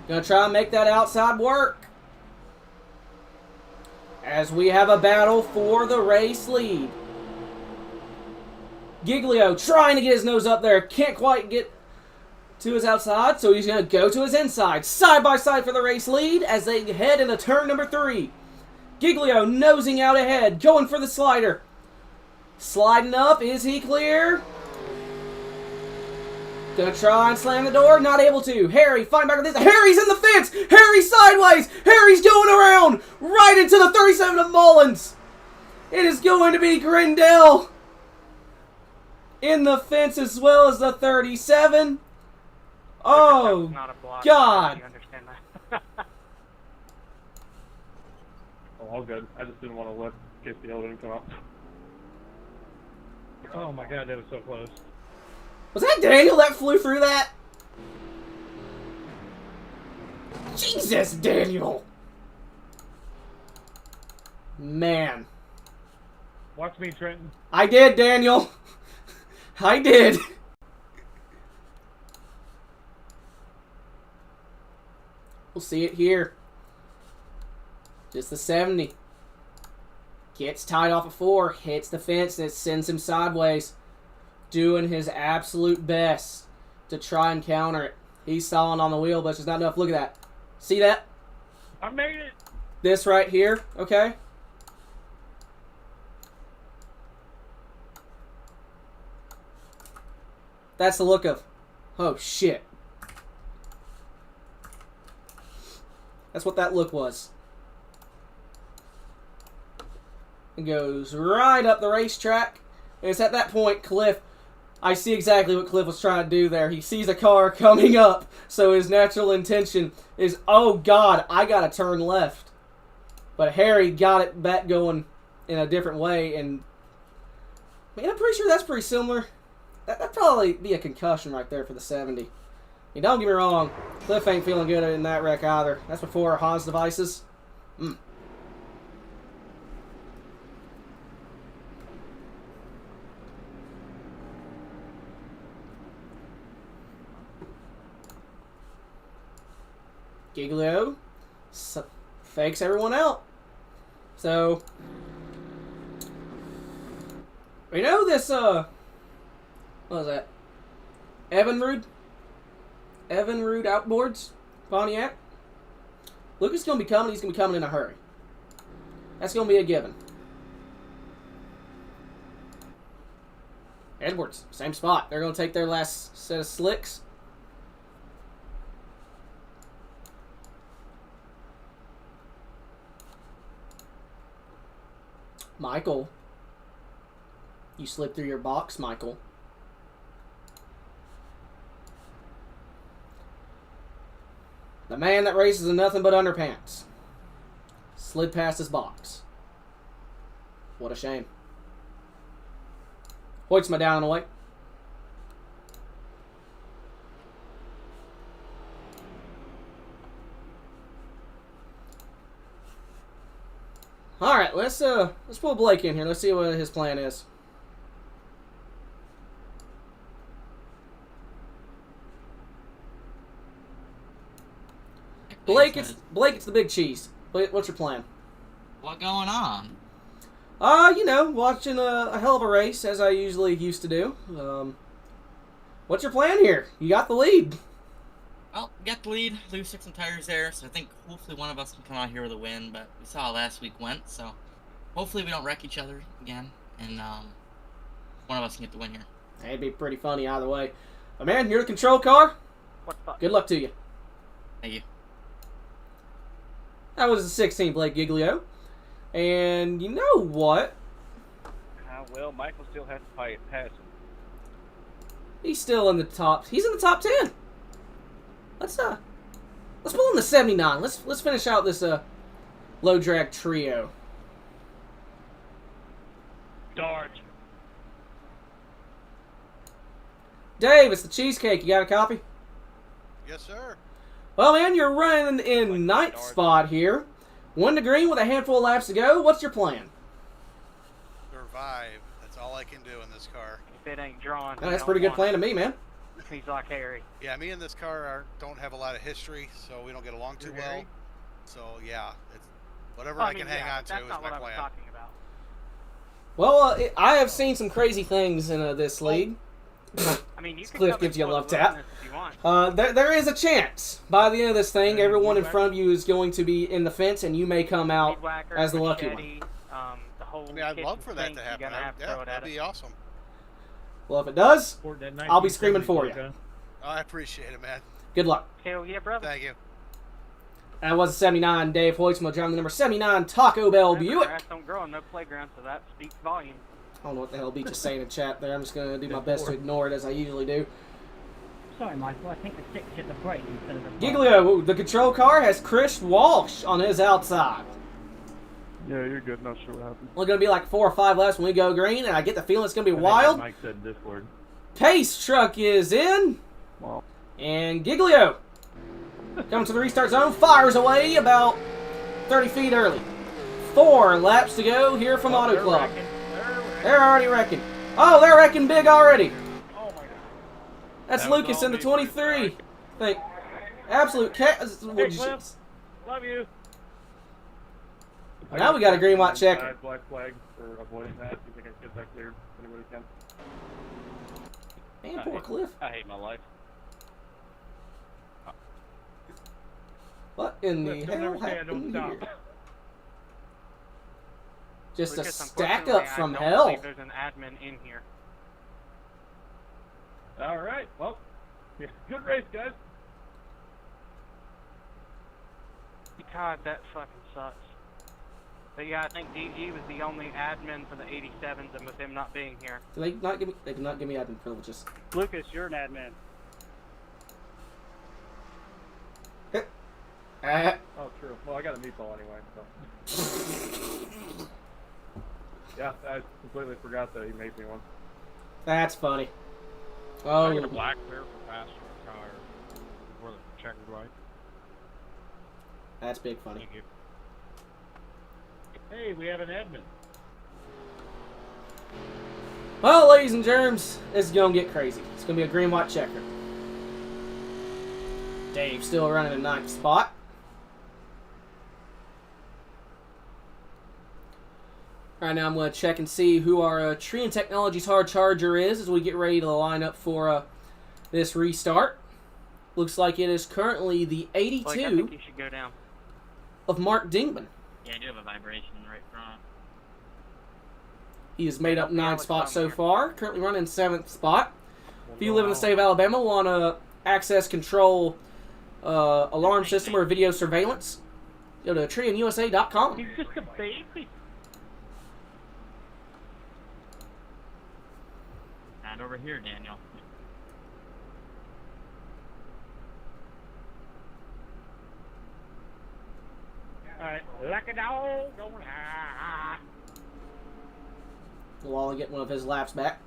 Going to try and make that outside work. as we have a battle for the race lead. Giglio trying to get his nose up there. Can't quite get to his outside, so he's going to go to his inside. Side by side for the race lead as they head into turn number 3. Giglio nosing out ahead, going for the slider. Sliding up, is he clear? Gonna try and slam the door, not able to. Harry, fighting back with this. Harry's in the fence! Harry's sideways! Harry's going around! Right into the 37 of Mullins! It is going to be Grindell in the fence as well as the 37. Oh, Not a block. God. You understand that? Oh, all good. I just didn't want to let in case the yellow didn't come up. Oh my god, that was so close. Was that Daniel that flew through that? Jesus, Daniel! Man. Watch me, Trenton. I did, Daniel. I did. We'll see it here. Just the 70. Gets tied off of 4. Hits the fence and it sends him sideways. Doing his absolute best to try and counter it. He's stalling on the wheel, but there's not enough. Look at that. See that? I made it! This right here, okay? That's the look of, oh shit. That's what that look was. It goes right up the racetrack. And it's at that point, Cliff, I see exactly what Cliff was trying to do there. He sees a car coming up, so his natural intention is, oh God, I gotta turn left. But Harry got it back going in a different way, and man, I'm pretty sure that's pretty similar. That'd probably be a concussion right there for the 70. And don't get me wrong, Cliff ain't feeling good in that wreck either. That's before Haas devices. Giglio fakes everyone out. So, we know this, what was that? Evinrude Outboards, Pontiac. Lucas is going to be coming. He's going to be coming in a hurry. That's going to be a given. Edwards, same spot. They're going to take their last set of slicks. Michael. You slipped through your box, Michael. The man that races in nothing but underpants slid past his box. What a shame. Hoyt's my down and away. All right, let's pull Blake in here. Let's see what his plan is. Blake, it's the big cheese. What's your plan? What going on? You know, watching a hell of a race as I usually used to do. What's your plan here? You got the lead. Well, get the lead, lose 6 tires there, so I think hopefully one of us can come out here with a win, but we saw how last week went, so hopefully we don't wreck each other again, and one of us can get the win here. It'd be pretty funny either way. But man, you're the control car. What's up? Good luck to you. Thank you. That was the 16 Blake Giglio. And you know what? Well, Michael still has to pass him. He's still in the top. He's in the top 10. Let's pull in the 79. Let's finish out this low drag trio. Dart. Dave, it's the cheesecake. You got a copy? Yes, sir. Well, man, you're running in ninth spot here. 1 to green with a handful of laps to go. What's your plan? Survive. That's all I can do in this car. If it ain't drawn, Oh, that's a pretty good plan to me, man. He's like Harry. Yeah, me and this car don't have a lot of history, so we don't get along too well. So, yeah, Whatever Well, I can hang on to that's is not my what I was plan. talking about. Well, I have seen some crazy things in this league. I mean, you can Cliff come gives you a explore love the tap. wilderness if you want. There is a chance. By the end of this thing, everyone in front of you is going to be in the fence, and you may come out Weed whacker, as the lucky one. machete, the whole I mean, I'd love kitchen for that sink, to you're happen. gonna have to Yeah, throw it that'd at be it. awesome. Well, if it does, Support that I'll be screaming 1970s for look, you. huh? Oh, I appreciate it, man. Good luck. Hell yeah, brother. Thank you. That was 79 Dave Hoytsma driving the number 79 Taco Bell Remember, Buick. grass don't grow on no playground, so that speaks volumes. I don't know what the hell Beach is saying in chat there. I'm just going to do my best to ignore it as I usually do. Sorry, Michael. I think the stick hit the brake instead of the brake. Giglio, the control car has Chris Walsh on his outside. Yeah, you're good. Not sure what happened. Only going to be like 4 or 5 laps when we go green, and I get the feeling it's going to be I think wild. Mike said Discord. Pace truck is in. Wow. And Giglio, coming to the restart zone, fires away about 30 feet early. 4 laps to go here from Auto They're Club. wrecking. They're already wrecking. Oh, they're wrecking big already. Oh my god. That's That was Lucas all in the me, 23. Think, absolute cat. Hey, Cliff. Love you. Now we got a green white checker. Black flag for avoiding that. You think I can get that cleared? Anybody can? Man, poor Cliff. I hate my life. What in the Cliff, don't hell ever say I happened don't here? stop. Just a Lucas, stack unfortunately, up from I don't hell. believe there's an admin in here. All right. Well, yeah, good race, guys. God, that fucking sucks. But yeah, I think DG was the only admin for the 87s, and with him not being here. They did not give me admin privileges. Lucas, you're an admin. Oh, true. Well, I got a meatball anyway, so. Yeah, I completely forgot that he made me one. That's funny. I get a Oh, black clear for faster car for the checkered white. that's big funny. Thank you. Hey, we have an admin. Well, ladies and germs, this is gonna get crazy. It's gonna be a green white checker. Dave still running in 9th spot. Right now, I'm going to check and see who our Trian Technologies hard charger is as we get ready to line up for this restart. Looks like it is currently the Blake, I 82 think you should go down. of Mark Dingman. Yeah, I do have a vibration right front. He has made up Yeah, 9 it's spots on so here. far. Currently running 7th spot. If you live in the state of Alabama, want to access control alarm system or video surveillance, go to trianusa.com. He's just a baby. Not over here, Daniel. All right, like a dog. Going We'll all get one of his laps back.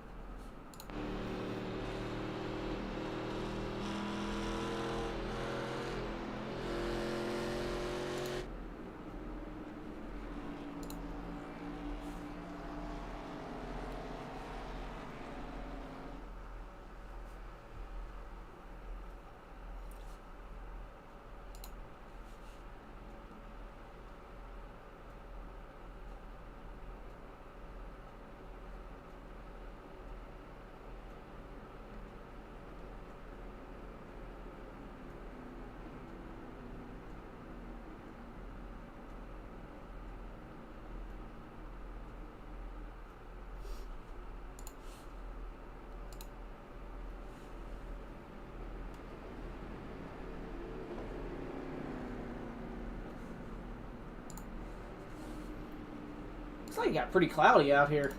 Looks like it got pretty cloudy out here.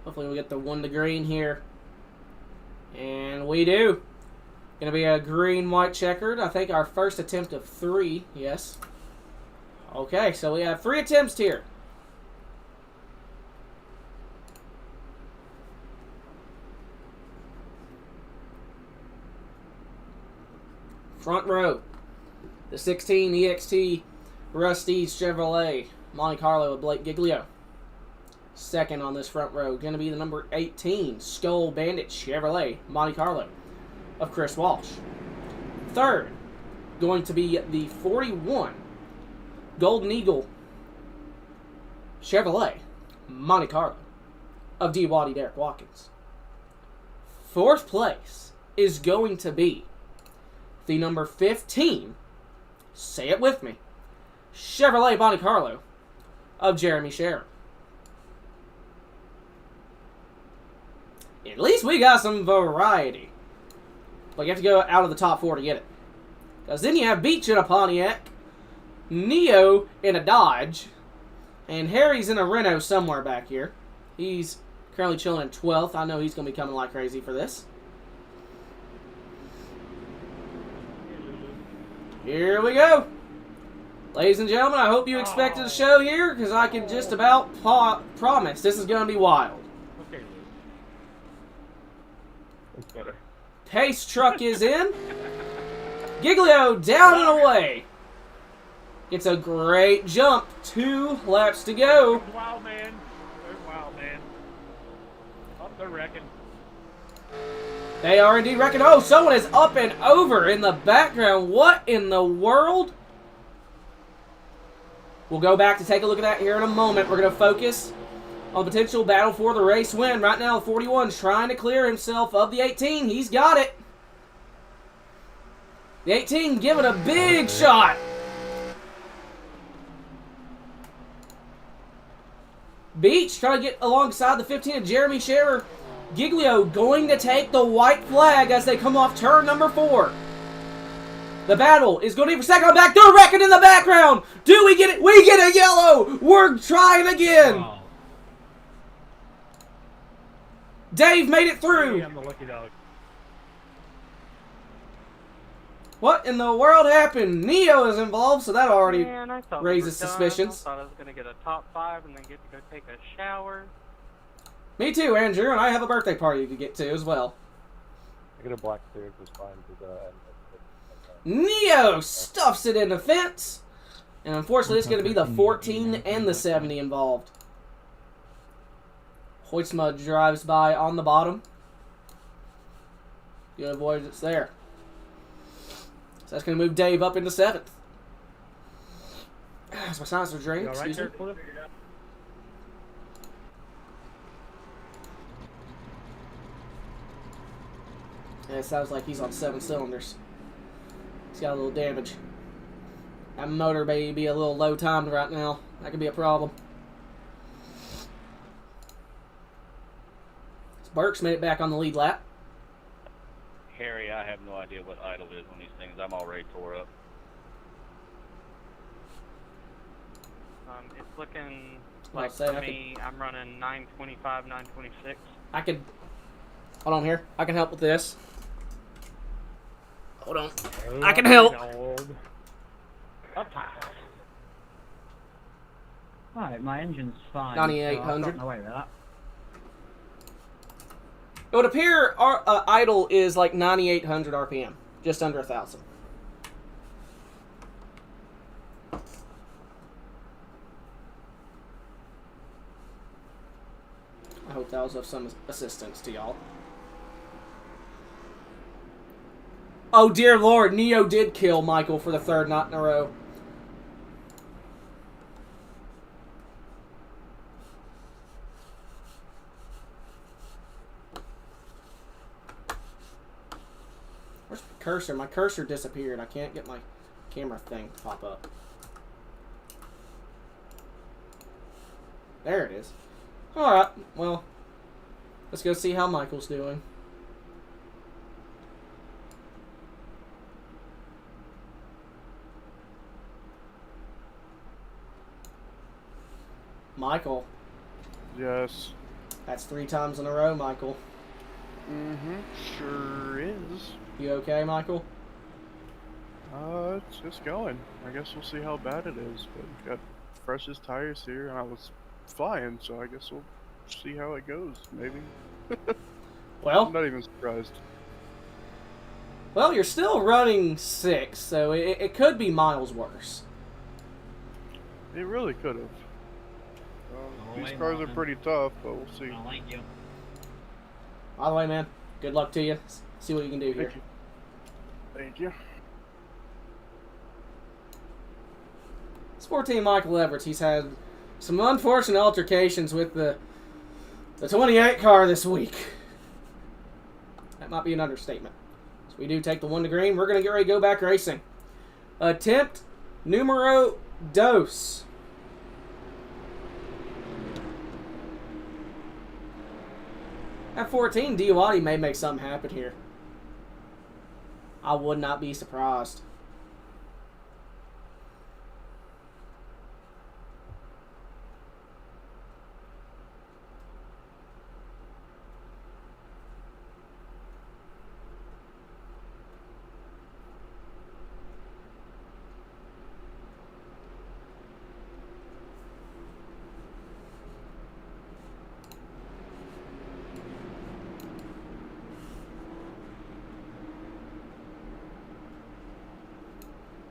Hopefully we get the 1 to green here. And we do. Gonna be a green-white checkered. I think our first attempt of 3, yes. Okay, so we have 3 attempts here. Front row, the 16 EXT Rusty Chevrolet Monte Carlo of Blake Giglio. Second on this front row, going to be the number 18, Skull Bandit Chevrolet, Monte Carlo of Chris Walsh. Third, going to be the 41, Golden Eagle Chevrolet, Monte Carlo of D. Waddy Derek Watkins. Fourth place is going to be the number 15, say it with me, Chevrolet Monte Carlo of Jeremy Sharon. At least we got some variety. But you have to go out of the top 4 to get it. Because then you have Beach in a Pontiac, Neo in a Dodge, and Harry's in a Renault somewhere back here. He's currently chilling in 12th. I know he's going to be coming like crazy for this. Here we go. Ladies and gentlemen, I hope you expected a show here, because I can just about promise this is going to be wild. Okay, Lou. That's better. Pace truck is in. Giglio down and away. Gets a great jump. 2 laps to go. Wow, man. There's Wild Man. Up they're wrecking. They are indeed wrecking. Oh, someone is up and over in the background. What in the world? We'll go back to take a look at that here in a moment. We're going to focus on the potential battle for the race win. Right now, the 41's trying to clear himself of the 18. He's got it. The 18 giving a big shot. Beach trying to get alongside the 15 of Jeremy Scherer. Giglio going to take the white flag as they come off turn number 4. The battle is going to be for second. Back. They're wrecking in the background. Do we get it? We get a yellow. We're trying again. Oh. Dave made it through. I'm the lucky dog. What in the world happened? Neo is involved, so that already Man, I thought raises we were done. suspicions. I thought I was going to get a top 5 and then get to go take a shower. Me too, Andrew, and I have a birthday party to get to as well. I get a black clear was fine because Neo stuffs it in the fence. And unfortunately, it's going to be the 14 and the 70 involved. Hoytsma drives by on the bottom. Good avoidance there. So that's going to move Dave up into 7th. That's my silencer drink. You all right Excuse me. there, Cliff? Yeah, it sounds like he's on 7 cylinders. He's got a little damage. That motor may be a little low timed right now. That could be a problem. Burks made it back on the lead lap. Harry, I have no idea what idle is on these things. I'm already tore up. It's looking Well, like say for I me, I'm running 925, 926. I could... Hold on here. I can help with this. Hold on. I can help. Up top. Alright, my engine's fine. 9800. So I've gotten away with that. It would appear our idle is like 9,800 RPM. Just under 1,000. I hope that was of some assistance to y'all. Oh dear Lord, Neo did kill Michael for the 3rd night in a row. Where's my cursor? My cursor disappeared. I can't get my camera thing to pop up. There it is. Alright, well, let's go see how Michael's doing. Michael, Yes. that's 3 times in a row, Michael. Sure is. You okay, Michael? It's just going. I guess we'll see how bad it is. But we got freshest tires here, and I was flying, so I guess we'll see how it goes. Maybe. I'm Well, not even surprised. you're still running 6, so it could be miles worse. He really could have. These cars are pretty tough, but we'll see. I don't like you. By the way, man, good luck to you. See what you can do here. Thank you. Thank you. Sport Team Michael Everts, he's had some unfortunate altercations with the 28 car this week. That might be an understatement. So we do take the 1 to green. We're going to get ready to go back racing. Attempt numero dos. At 14, Diawati may make something happen here. I would not be surprised.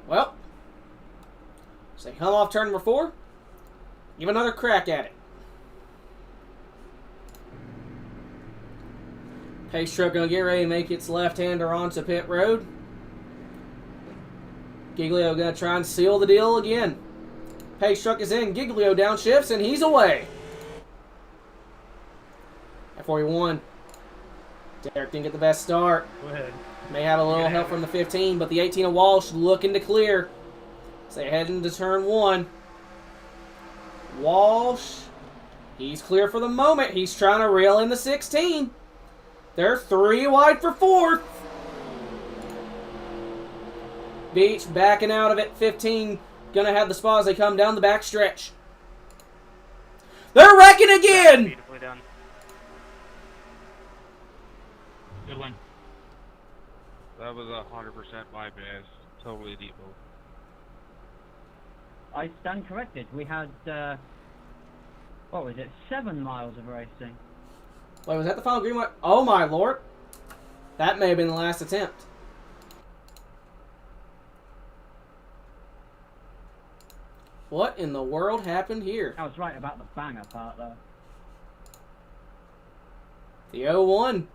Well, so come off turn number 4. Give another crack at it. Pace truck gonna get ready to make its left-hander onto pit road. Giglio gonna try and seal the deal again. Pace truck is in. Giglio downshifts and he's away. At 41, Derek didn't get the best start. Go ahead. May have a little help from the 15, but the 18 of Walsh looking to clear. So they head into turn 1. Walsh, he's clear for the moment. He's trying to reel in the 16. They're 3 wide for 4th. Beach backing out of it. 15 gonna have the spot as they come down the back stretch. They're wrecking again! Beautifully done. Good one. That was 100% my bad. Totally Debo. I stand corrected. We had, what was it, 7 miles of racing. Wait, was that the final green light? Oh my lord. That may have been the last attempt. What in the world happened here? I was right about the banger part, though. The 0-1.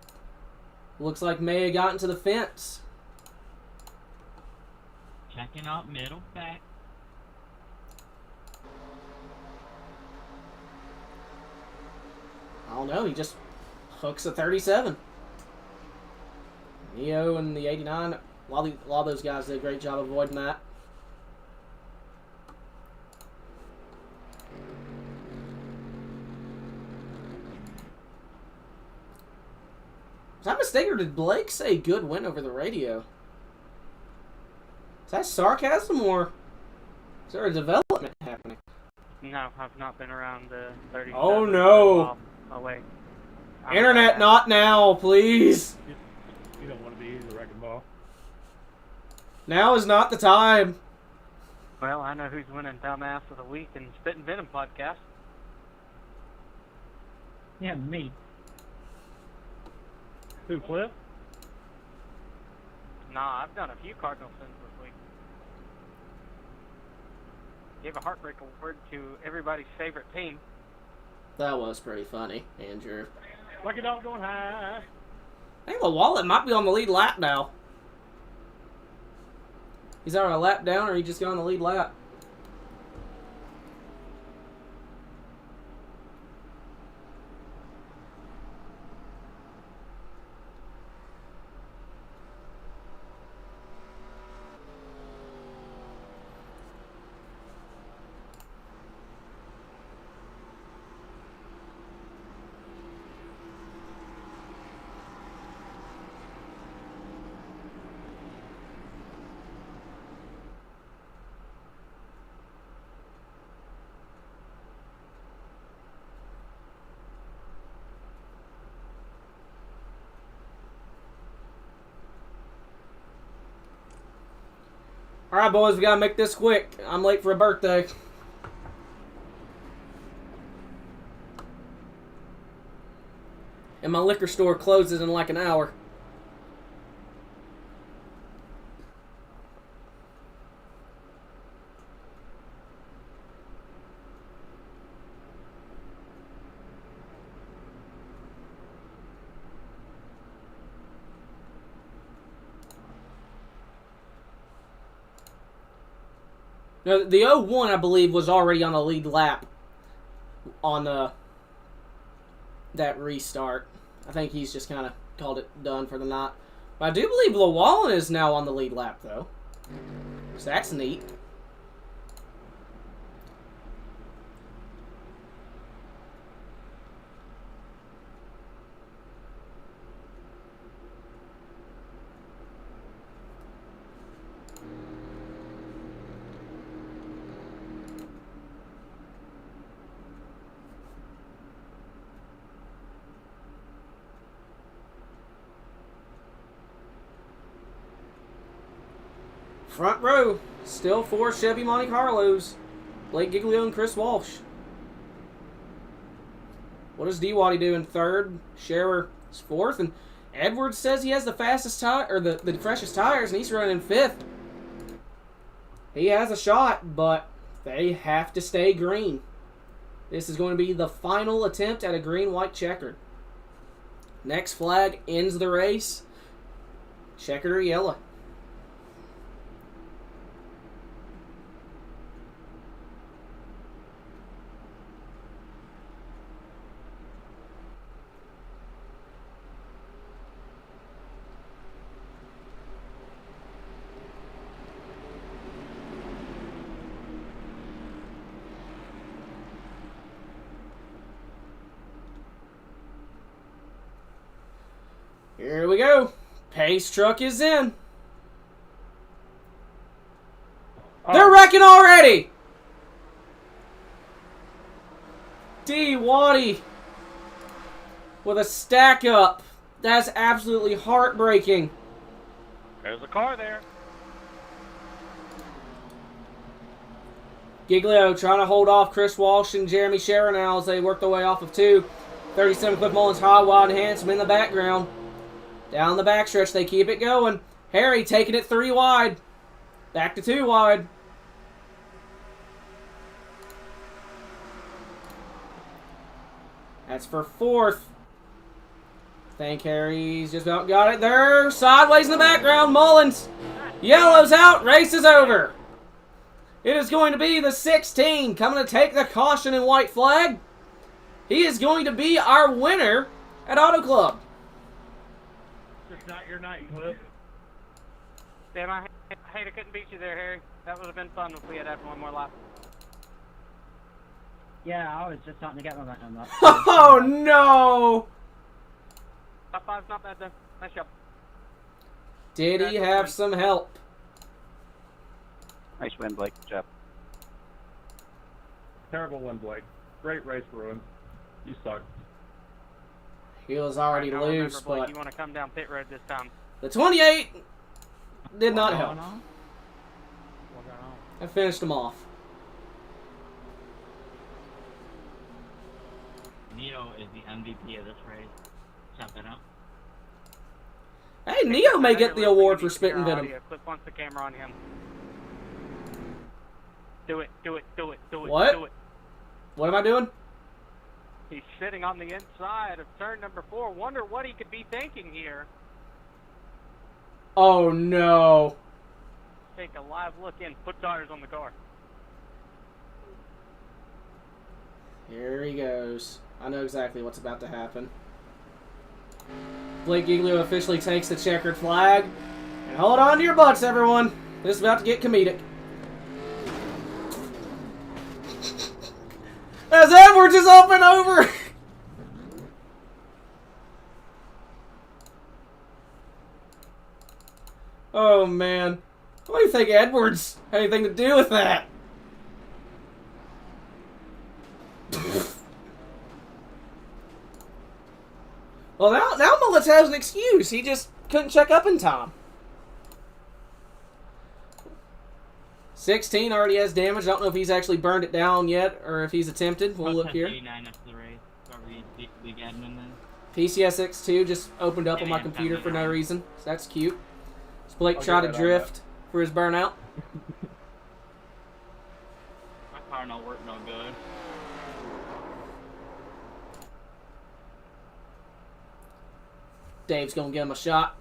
Looks like may have gotten to the fence. Checking out middle back. I don't know. He just hooks a 37. Neo and the 89. A lot of those guys did a great job avoiding that. Was I mistaken, or did Blake say good win over the radio? Is that sarcasm, or is there a development happening? No, I've not been around 30. Oh no! Oh wait. Internet, not now, please. You don't want to be the wrecking ball. Now is not the time. Well, I know who's winning Dumbass of the Week in Spit and Venom podcast. Yeah, me. Who, Cliff? Nah, I've done a few Cardinal sins this week. Gave a heartbreak award to everybody's favorite team. That was pretty funny, Andrew. Lucky dog going high. I think the wallet might be on the lead lap now. He's either a lap down or he just got on the lead lap. Alright, boys, we gotta make this quick. I'm late for a birthday. And my liquor store closes in like an hour. No, the 01, I believe, was already on the lead lap on that restart. I think he's just kind of called it done for the night. But I do believe Llewellyn is now on the lead lap, though. So that's neat. Front row, still 4 Chevy Monte Carlos. Blake Giglio and Chris Walsh. What does D-Waddy do in third? Scherer is fourth, and Edwards says he has the fastest tire or the freshest tires, and he's running in fifth. He has a shot, but they have to stay green. This is going to be the final attempt at a green-white checkered. Next flag ends the race. Checkered or yellow. Here we go. Pace truck is in. They're wrecking already. D-Waddy with a stack up. That's absolutely heartbreaking. There's a car there. Giglio trying to hold off Chris Walsh and Jeremy Scherer now as they work their way off of 2. 37 Cliff Mullins high, wide, and handsome in the background. Down the backstretch, they keep it going. Harry taking it 3 wide. Back to 2 wide. That's for 4th. I think Harry's just about got it there. Sideways in the background, Mullins. Yellow's out, race is over. It is going to be the 16 coming to take the caution and white flag. He is going to be our winner at Auto Club. It's not your night, Cliff. Damn, I hate I couldn't beat you there, Harry. That would have been fun if we had one more lap. Yeah, I was just starting to get momentum up. Oh no! Top 5's not bad though. Nice job. Did he have some help? Nice win, Blake. Good job. Terrible win, Blake. Great race, Bruin. You suck. He was already Now loose, remember, Blake, but you want to come down pit road this time. the 28 did not help. What's going on? I finished him off. Neo is the MVP of this race. Shout that out. Hey, Neo may get the You're award for listening to spitting your venom. audio. Clip wants the camera on him. Do it, do it, do it, do it, What? do it. What am I doing? He's sitting on the inside of turn number 4. Wonder what he could be thinking here. Oh no. Take a live look in. Put tires on the car. Here he goes. I know exactly what's about to happen. Blake Giglio officially takes the checkered flag. And hold on to your butts, everyone. This is about to get comedic. As Edwards is up and over. Oh, man. What do you think Edwards had anything to do with that? Well, now Mullins has an excuse. He just couldn't check up in time. 16 already has damage. I don't know if he's actually burned it down yet or if he's attempted. We'll look here. 89 after the race. Whoever the league admin is. PCSX2 just opened up on my computer for no reason. So that's cute. So Blake tried to drift for his burnout. My car no work no good. Dave's going to give him a shot.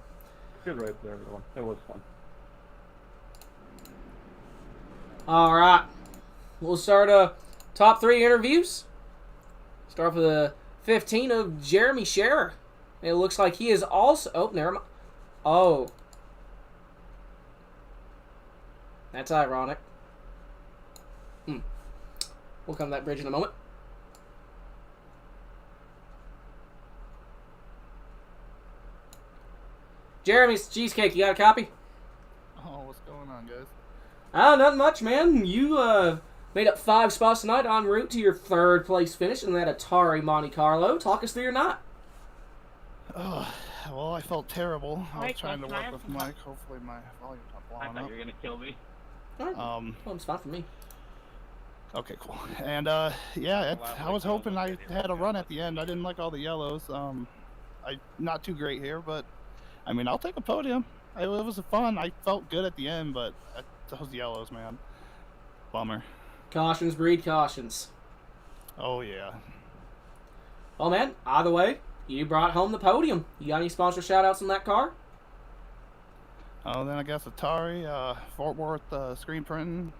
Good race there, everyone. It was fun. All right. We'll start top 3 interviews. Start with the 15 of Jeremy Scherer. It looks like he is also... Oh, never mind. Oh. That's ironic. We'll come to that bridge in a moment. Jeremy's Cheesecake, you got a copy? Oh, what's going on, guys? Nothing much, man. You made up 5 spots tonight en route to your 3rd place finish in that Atari Monte Carlo. Talk us through your night. Oh, well, I felt terrible. I was Mike, trying to can I work have with some- Mike. Hopefully my volume's not I blowing thought up. you were gonna kill me. All right. Well, it's fine for me. Okay, cool. And yeah, I was hoping I had a run at the end. I didn't like all the yellows. I not too great here, but I mean, I'll take a podium. It was fun. I felt good at the end, but those yellows, man, bummer. Cautions breed cautions. Oh yeah. Well, man, either way, you brought home the podium. You got any sponsor shout-outs on that car? Oh, then I guess Atari, Fort Worth screen printing.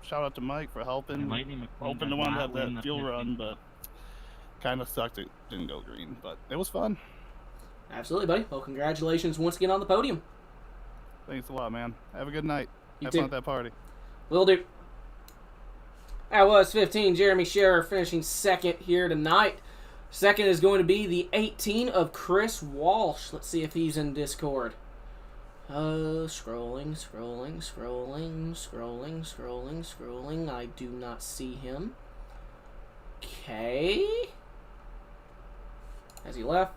Shout out to Mike for helping. Lightning McQueen Hoping to does want to not have win that the fuel 50. run, but kind of sucked it didn't go green. But it was fun. Absolutely, buddy. Well, congratulations once again on the podium. Thanks a lot, man. Have a good night. You Have too. fun at that party. Will do. That was 15, Jeremy Scherer finishing 2nd here tonight. 2nd is going to be the 18 of Chris Walsh. Let's see if he's in Discord. Scrolling. I do not see him. Okay. Has he left?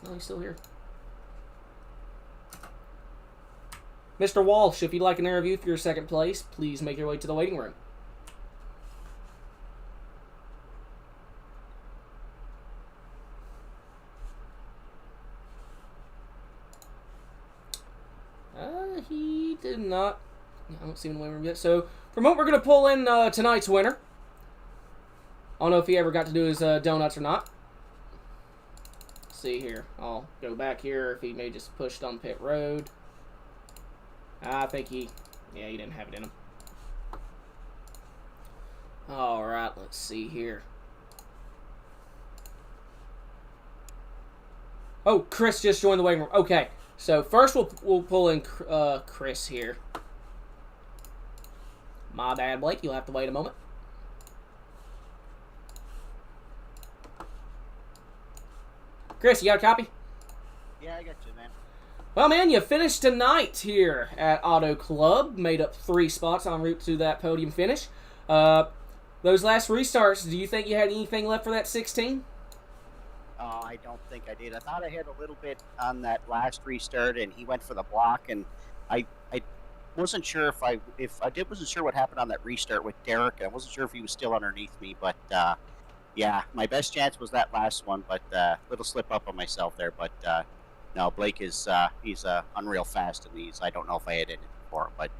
No, he's still here. Mr. Walsh, if you'd like an interview for your 2nd place, please make your way to the waiting room. He did not. I don't see him in the waiting room yet. So, from what we're going to pull in tonight's winner. I don't know if he ever got to do his donuts or not. Let's see here. I'll go back here if he may just pushed on pit road. I think he didn't have it in him. Alright, let's see here. Oh, Chris just joined the waiting room. Okay, so first we'll pull in Chris here. My bad, Blake. You'll have to wait a moment. Chris, you got a copy? Yeah, I got you, man. Well, man, you finished tonight here at Auto Club. Made up 3 spots en route to that podium finish. Those last restarts, do you think you had anything left for that 16? I don't think I did. I thought I had a little bit on that last restart, and he went for the block, and I wasn't sure wasn't sure what happened on that restart with Derek. I wasn't sure if he was still underneath me, but yeah, my best chance was that last one, but little slip up on myself there. But no, Blake is he's unreal fast in these. I don't know if I had it before, but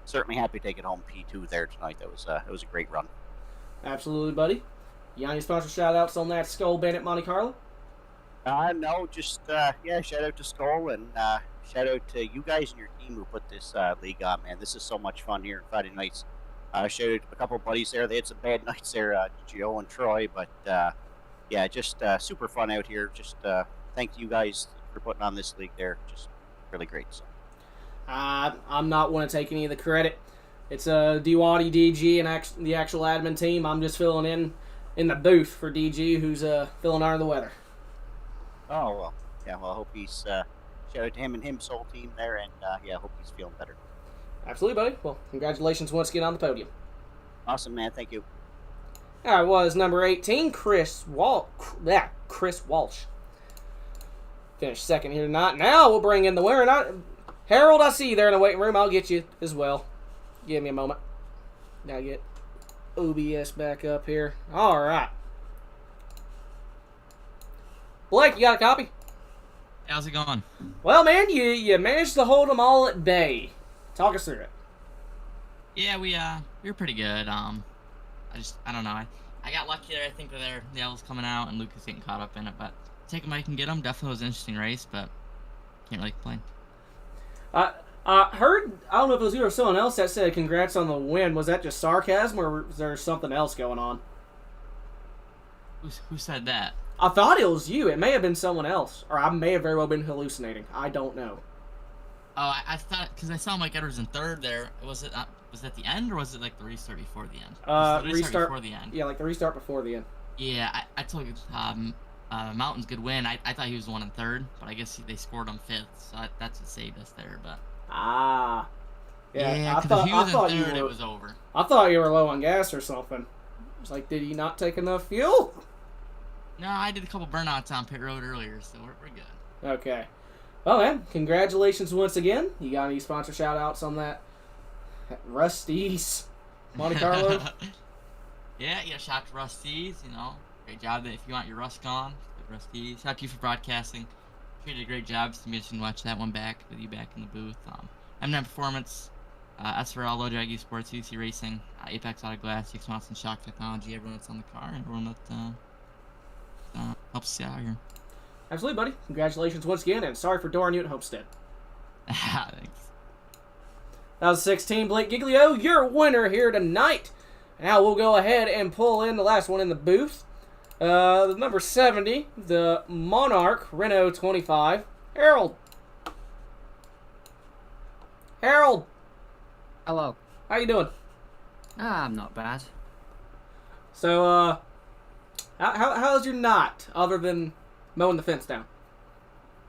certainly happy to take it home P2 there tonight. That was it was a great run. Absolutely, buddy. You got any sponsor shout-outs on that Skull Bandit Monte Carlo? No, just yeah, shout out to Skull and shout out to you guys and your team who put this league on, man. This is so much fun here Friday nights. Shout out to a couple of buddies there. They had some bad nights there, Joe and Troy, but yeah, just super fun out here. Just thank you guys for putting on this league there. Just really great. So. I'm not want to take any of the credit. It's Diwadi, DG, and the actual admin team. I'm just filling in the booth for DG, who's feeling under the weather. Oh, well, yeah, well, I hope he's, shout out to him and his whole team there, and, yeah, I hope he's feeling better. Absolutely, buddy. Well, congratulations once again on the podium. Awesome, man, thank you. That was number 18, Chris Walsh. Finished 2nd here tonight. Now we'll bring in the winner. Harold, I see you there in the waiting room. I'll get you as well. Give me a moment. Gotta get OBS back up here. All right. Blake, you got a copy? How's it going? Well, man, you managed to hold them all at bay. Talk us through it. Yeah, we were pretty good. I don't know. I got lucky there. I think that the L's coming out and Lucas getting caught up in it, but take him I can get him. Definitely was an interesting race, but can't really complain. Heard, I don't know if it was you or someone else that said congrats on the win. Was that just sarcasm or was there something else going on? Who said that? I thought it was you. It may have been someone else. Or I may have very well been hallucinating. I don't know. Oh, I thought, because I saw Mike Edwards in third there. Was it at the end or was it like the restart before the end? The restart before the end. Yeah, like the restart before the end. Yeah, I told you, Mountain's good win. I thought he was the one in third, but I guess they scored him fifth, so that's what saved us there. But yeah, I thought if he was in third, it was over. I thought you were low on gas or something. I was like, did he not take enough fuel? No, I did a couple burnouts on pit road earlier, so we're good. Okay. Well, man, congratulations once again. You got any sponsor shout-outs on that Rusty's Monte Carlo? Yeah, shout out to Rusty's, Great job. If you want your Rust gone, Rusty's. Shout out to you for broadcasting. You did a great job. So you can watch that one back with you back in the booth. M9 Performance, SRL, Low Drag Esports, UC Racing, Apex Auto Glass, Six Months and Shock Technology, everyone that's on the car, and everyone that helps us out here. Absolutely, buddy. Congratulations once again, and sorry for dooring you at Homestead. Thanks. That was 16, Blake Giglio, your winner here tonight. Now we'll go ahead and pull in the last one in the booth. The number 70, the Monarch Renault 25, Harold. Harold. Hello. How you doing? I'm not bad. So, how's your night, other than mowing the fence down?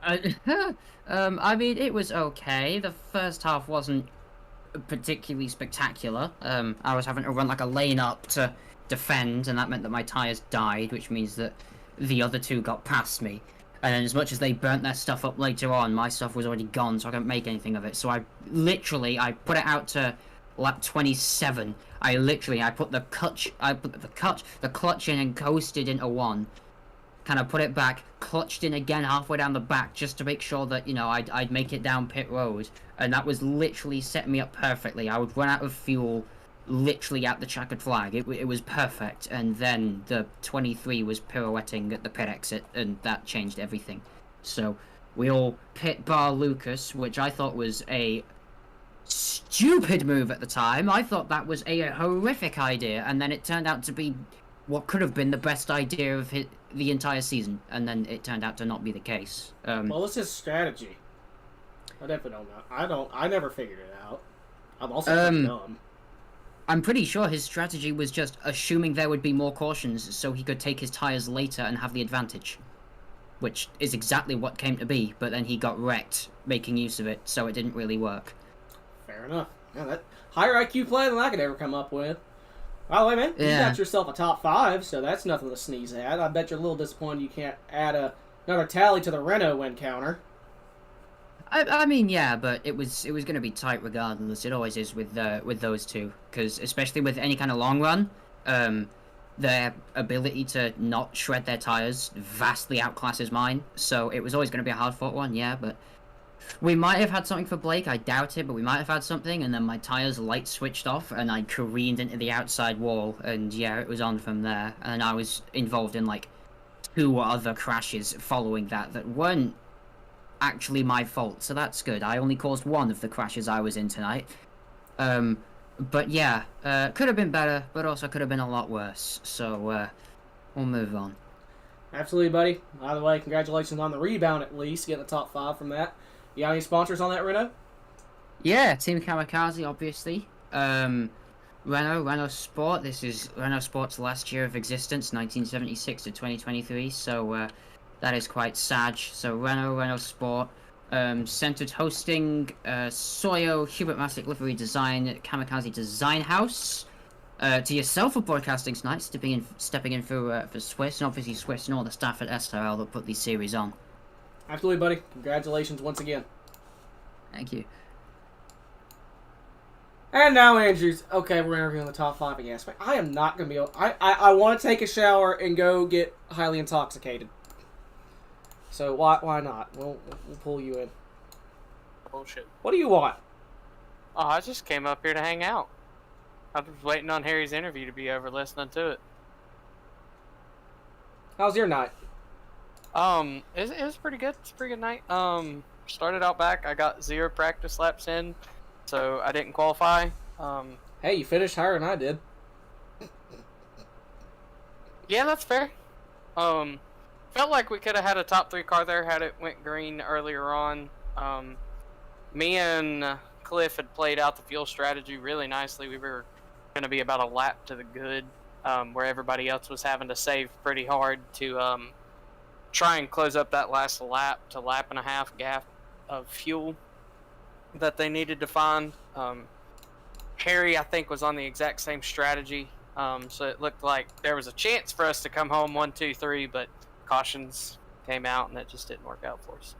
I mean, it was okay. The first half wasn't particularly spectacular. I was having to run like a lane up to defend, and that meant that my tires died, which means that the other two got past me. And then as much as they burnt their stuff up later on, my stuff was already gone, so I couldn't make anything of it. So I put it out to lap 27. I put the clutch in and coasted into one. Kind of put it back, clutched in again halfway down the back just to make sure that, I'd make it down pit road. And that was literally setting me up perfectly. I would run out of fuel literally at the checkered flag. It was perfect. And then the 23 was pirouetting at the pit exit, and that changed everything. So we all pit bar Lucas, which I thought was a stupid move at the time. I thought that was a horrific idea, and then it turned out to be what could have been the best idea of the entire season, and then it turned out to not be the case. Well, it's his strategy. I definitely don't know. I never figured it out. I'm also pretty dumb. I'm pretty sure his strategy was just assuming there would be more cautions so he could take his tires later and have the advantage. Which is exactly what came to be, but then he got wrecked making use of it, so it didn't really work. Fair enough. Yeah, that higher IQ play than I could ever come up with. By the way, man, you got yourself a top 5, so that's nothing to sneeze at. I bet you're a little disappointed you can't add another tally to the Renault win counter. I mean, yeah, but it was going to be tight regardless. It always is with those two, because especially with any kind of long run, their ability to not shred their tires vastly outclasses mine. So it was always going to be a hard-fought one, yeah. But we might have had something for Blake. I doubt it, but we might have had something. And then my tires light switched off, and I careened into the outside wall, and yeah, it was on from there. And I was involved in like 2 other crashes following that weren't actually my fault, so that's good. I only caused 1 of the crashes I was in tonight. But yeah, could have been better, but also could have been a lot worse. So we'll move on. Absolutely, buddy. By the way, congratulations on the rebound at least, getting the top 5 from that. You got any sponsors on that, Renault? Yeah, Team Kamikaze, obviously. Renault Sport. This is Renault Sport's last year of existence, 1976 to 2023. So that is quite sad. So Renault Sport, Centered Hosting, Soyo, Hubert Massick Livery Design, Kamikaze Design House. To yourself for broadcasting tonight, stepping in for Swiss, and obviously Swiss and all the staff at SRL that put these series on. Absolutely, buddy. Congratulations once again. Thank you. And now, Andrews. Okay, we're interviewing the top 5 again. I am not going to be able... I want to take a shower and go get highly intoxicated. So why not? We'll pull you in. Bullshit. What do you want? Oh, I just came up here to hang out. I was waiting on Harry's interview to be over, listening to it. How's your night? It was pretty good. It's a pretty good night. Started out back. I got 0 practice laps in, so I didn't qualify. Hey, you finished higher than I did. Yeah, that's fair. Felt like we could have had a top 3 car there had it went green earlier on. Me and Cliff had played out the fuel strategy really nicely. We were going to be about a lap to the good, where everybody else was having to save pretty hard to try and close up that last lap to lap and a half gap of fuel that they needed to find. Harry, I think, was on the exact same strategy, so it looked like there was a chance for us to come home 1, 2, 3, but cautions came out and that just didn't work out for us.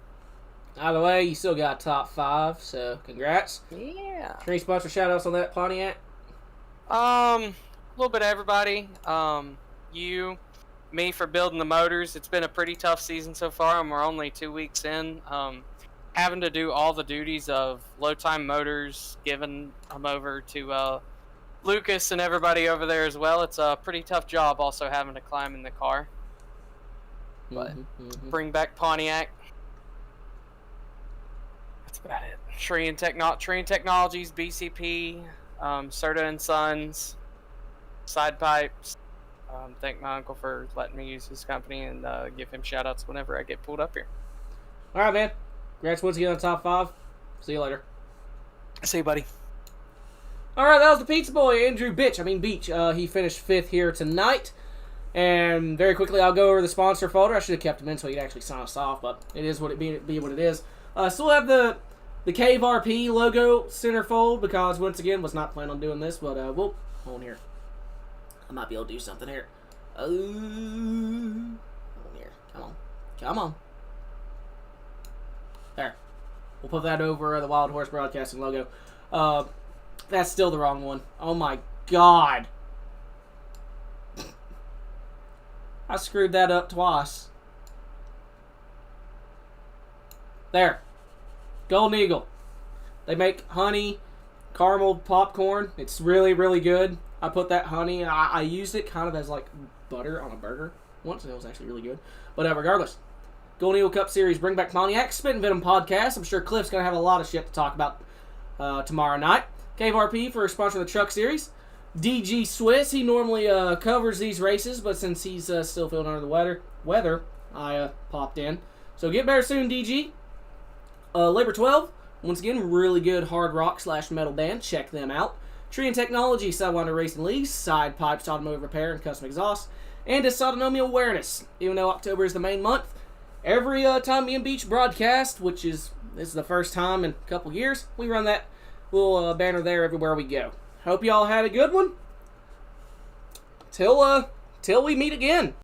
Either way, you still got top 5, so congrats. Yeah. Any sponsor shout-outs on that Pontiac? A little bit of everybody. You, me for building the motors. It's been a pretty tough season so far, and we're only 2 weeks in. Having to do all the duties of low-time motors, giving them over to Lucas and everybody over there as well. It's a pretty tough job also having to climb in the car. But bring back Pontiac. That's about it. Tree Technologies, BCP, Serta and Sons, Side Pipes. Thank my uncle for letting me use his company and give him shout outs whenever I get pulled up here. All right, man. Congrats once again on top 5. See you later. See you, buddy. All right, that was the Pizza Boy, Andrew Beach. He finished 5th here tonight. And very quickly, I'll go over the sponsor folder. I should have kept him in so he'd actually sign us off, but it is what it be what it is. Still have the Cave RP logo centerfold because, once again, was not planning on doing this, but we'll hold on here. I might be able to do something here. Hold on here. Come on. There. We'll put that over the Wild Horse Broadcasting logo. That's still the wrong one. Oh my god. I screwed that up twice. There. Golden Eagle. They make honey, caramel popcorn. It's really, really good. I put that honey, I used it kind of as like butter on a burger once, and it was actually really good. But regardless, Golden Eagle Cup Series, Bring Back Pontiac, Spit and Venom podcast. I'm sure Cliff's going to have a lot of shit to talk about tomorrow night. Cave RP for sponsoring the Truck Series. DG Swiss, he normally covers these races, but since he's still feeling under the weather, I popped in. So get better soon, DG. Labor 12, once again, really good hard rock / metal band. Check them out. Tree and Technology, Sidewinder Racing Leagues, Side Pipes, Automotive Repair, and Custom Exhaust. And Dysautonomia Awareness. Even though October is the main month, every time me and Beach broadcast, which is this is the first time in a couple years, we run that little banner there everywhere we go. Hope y'all had a good one. Till we meet again.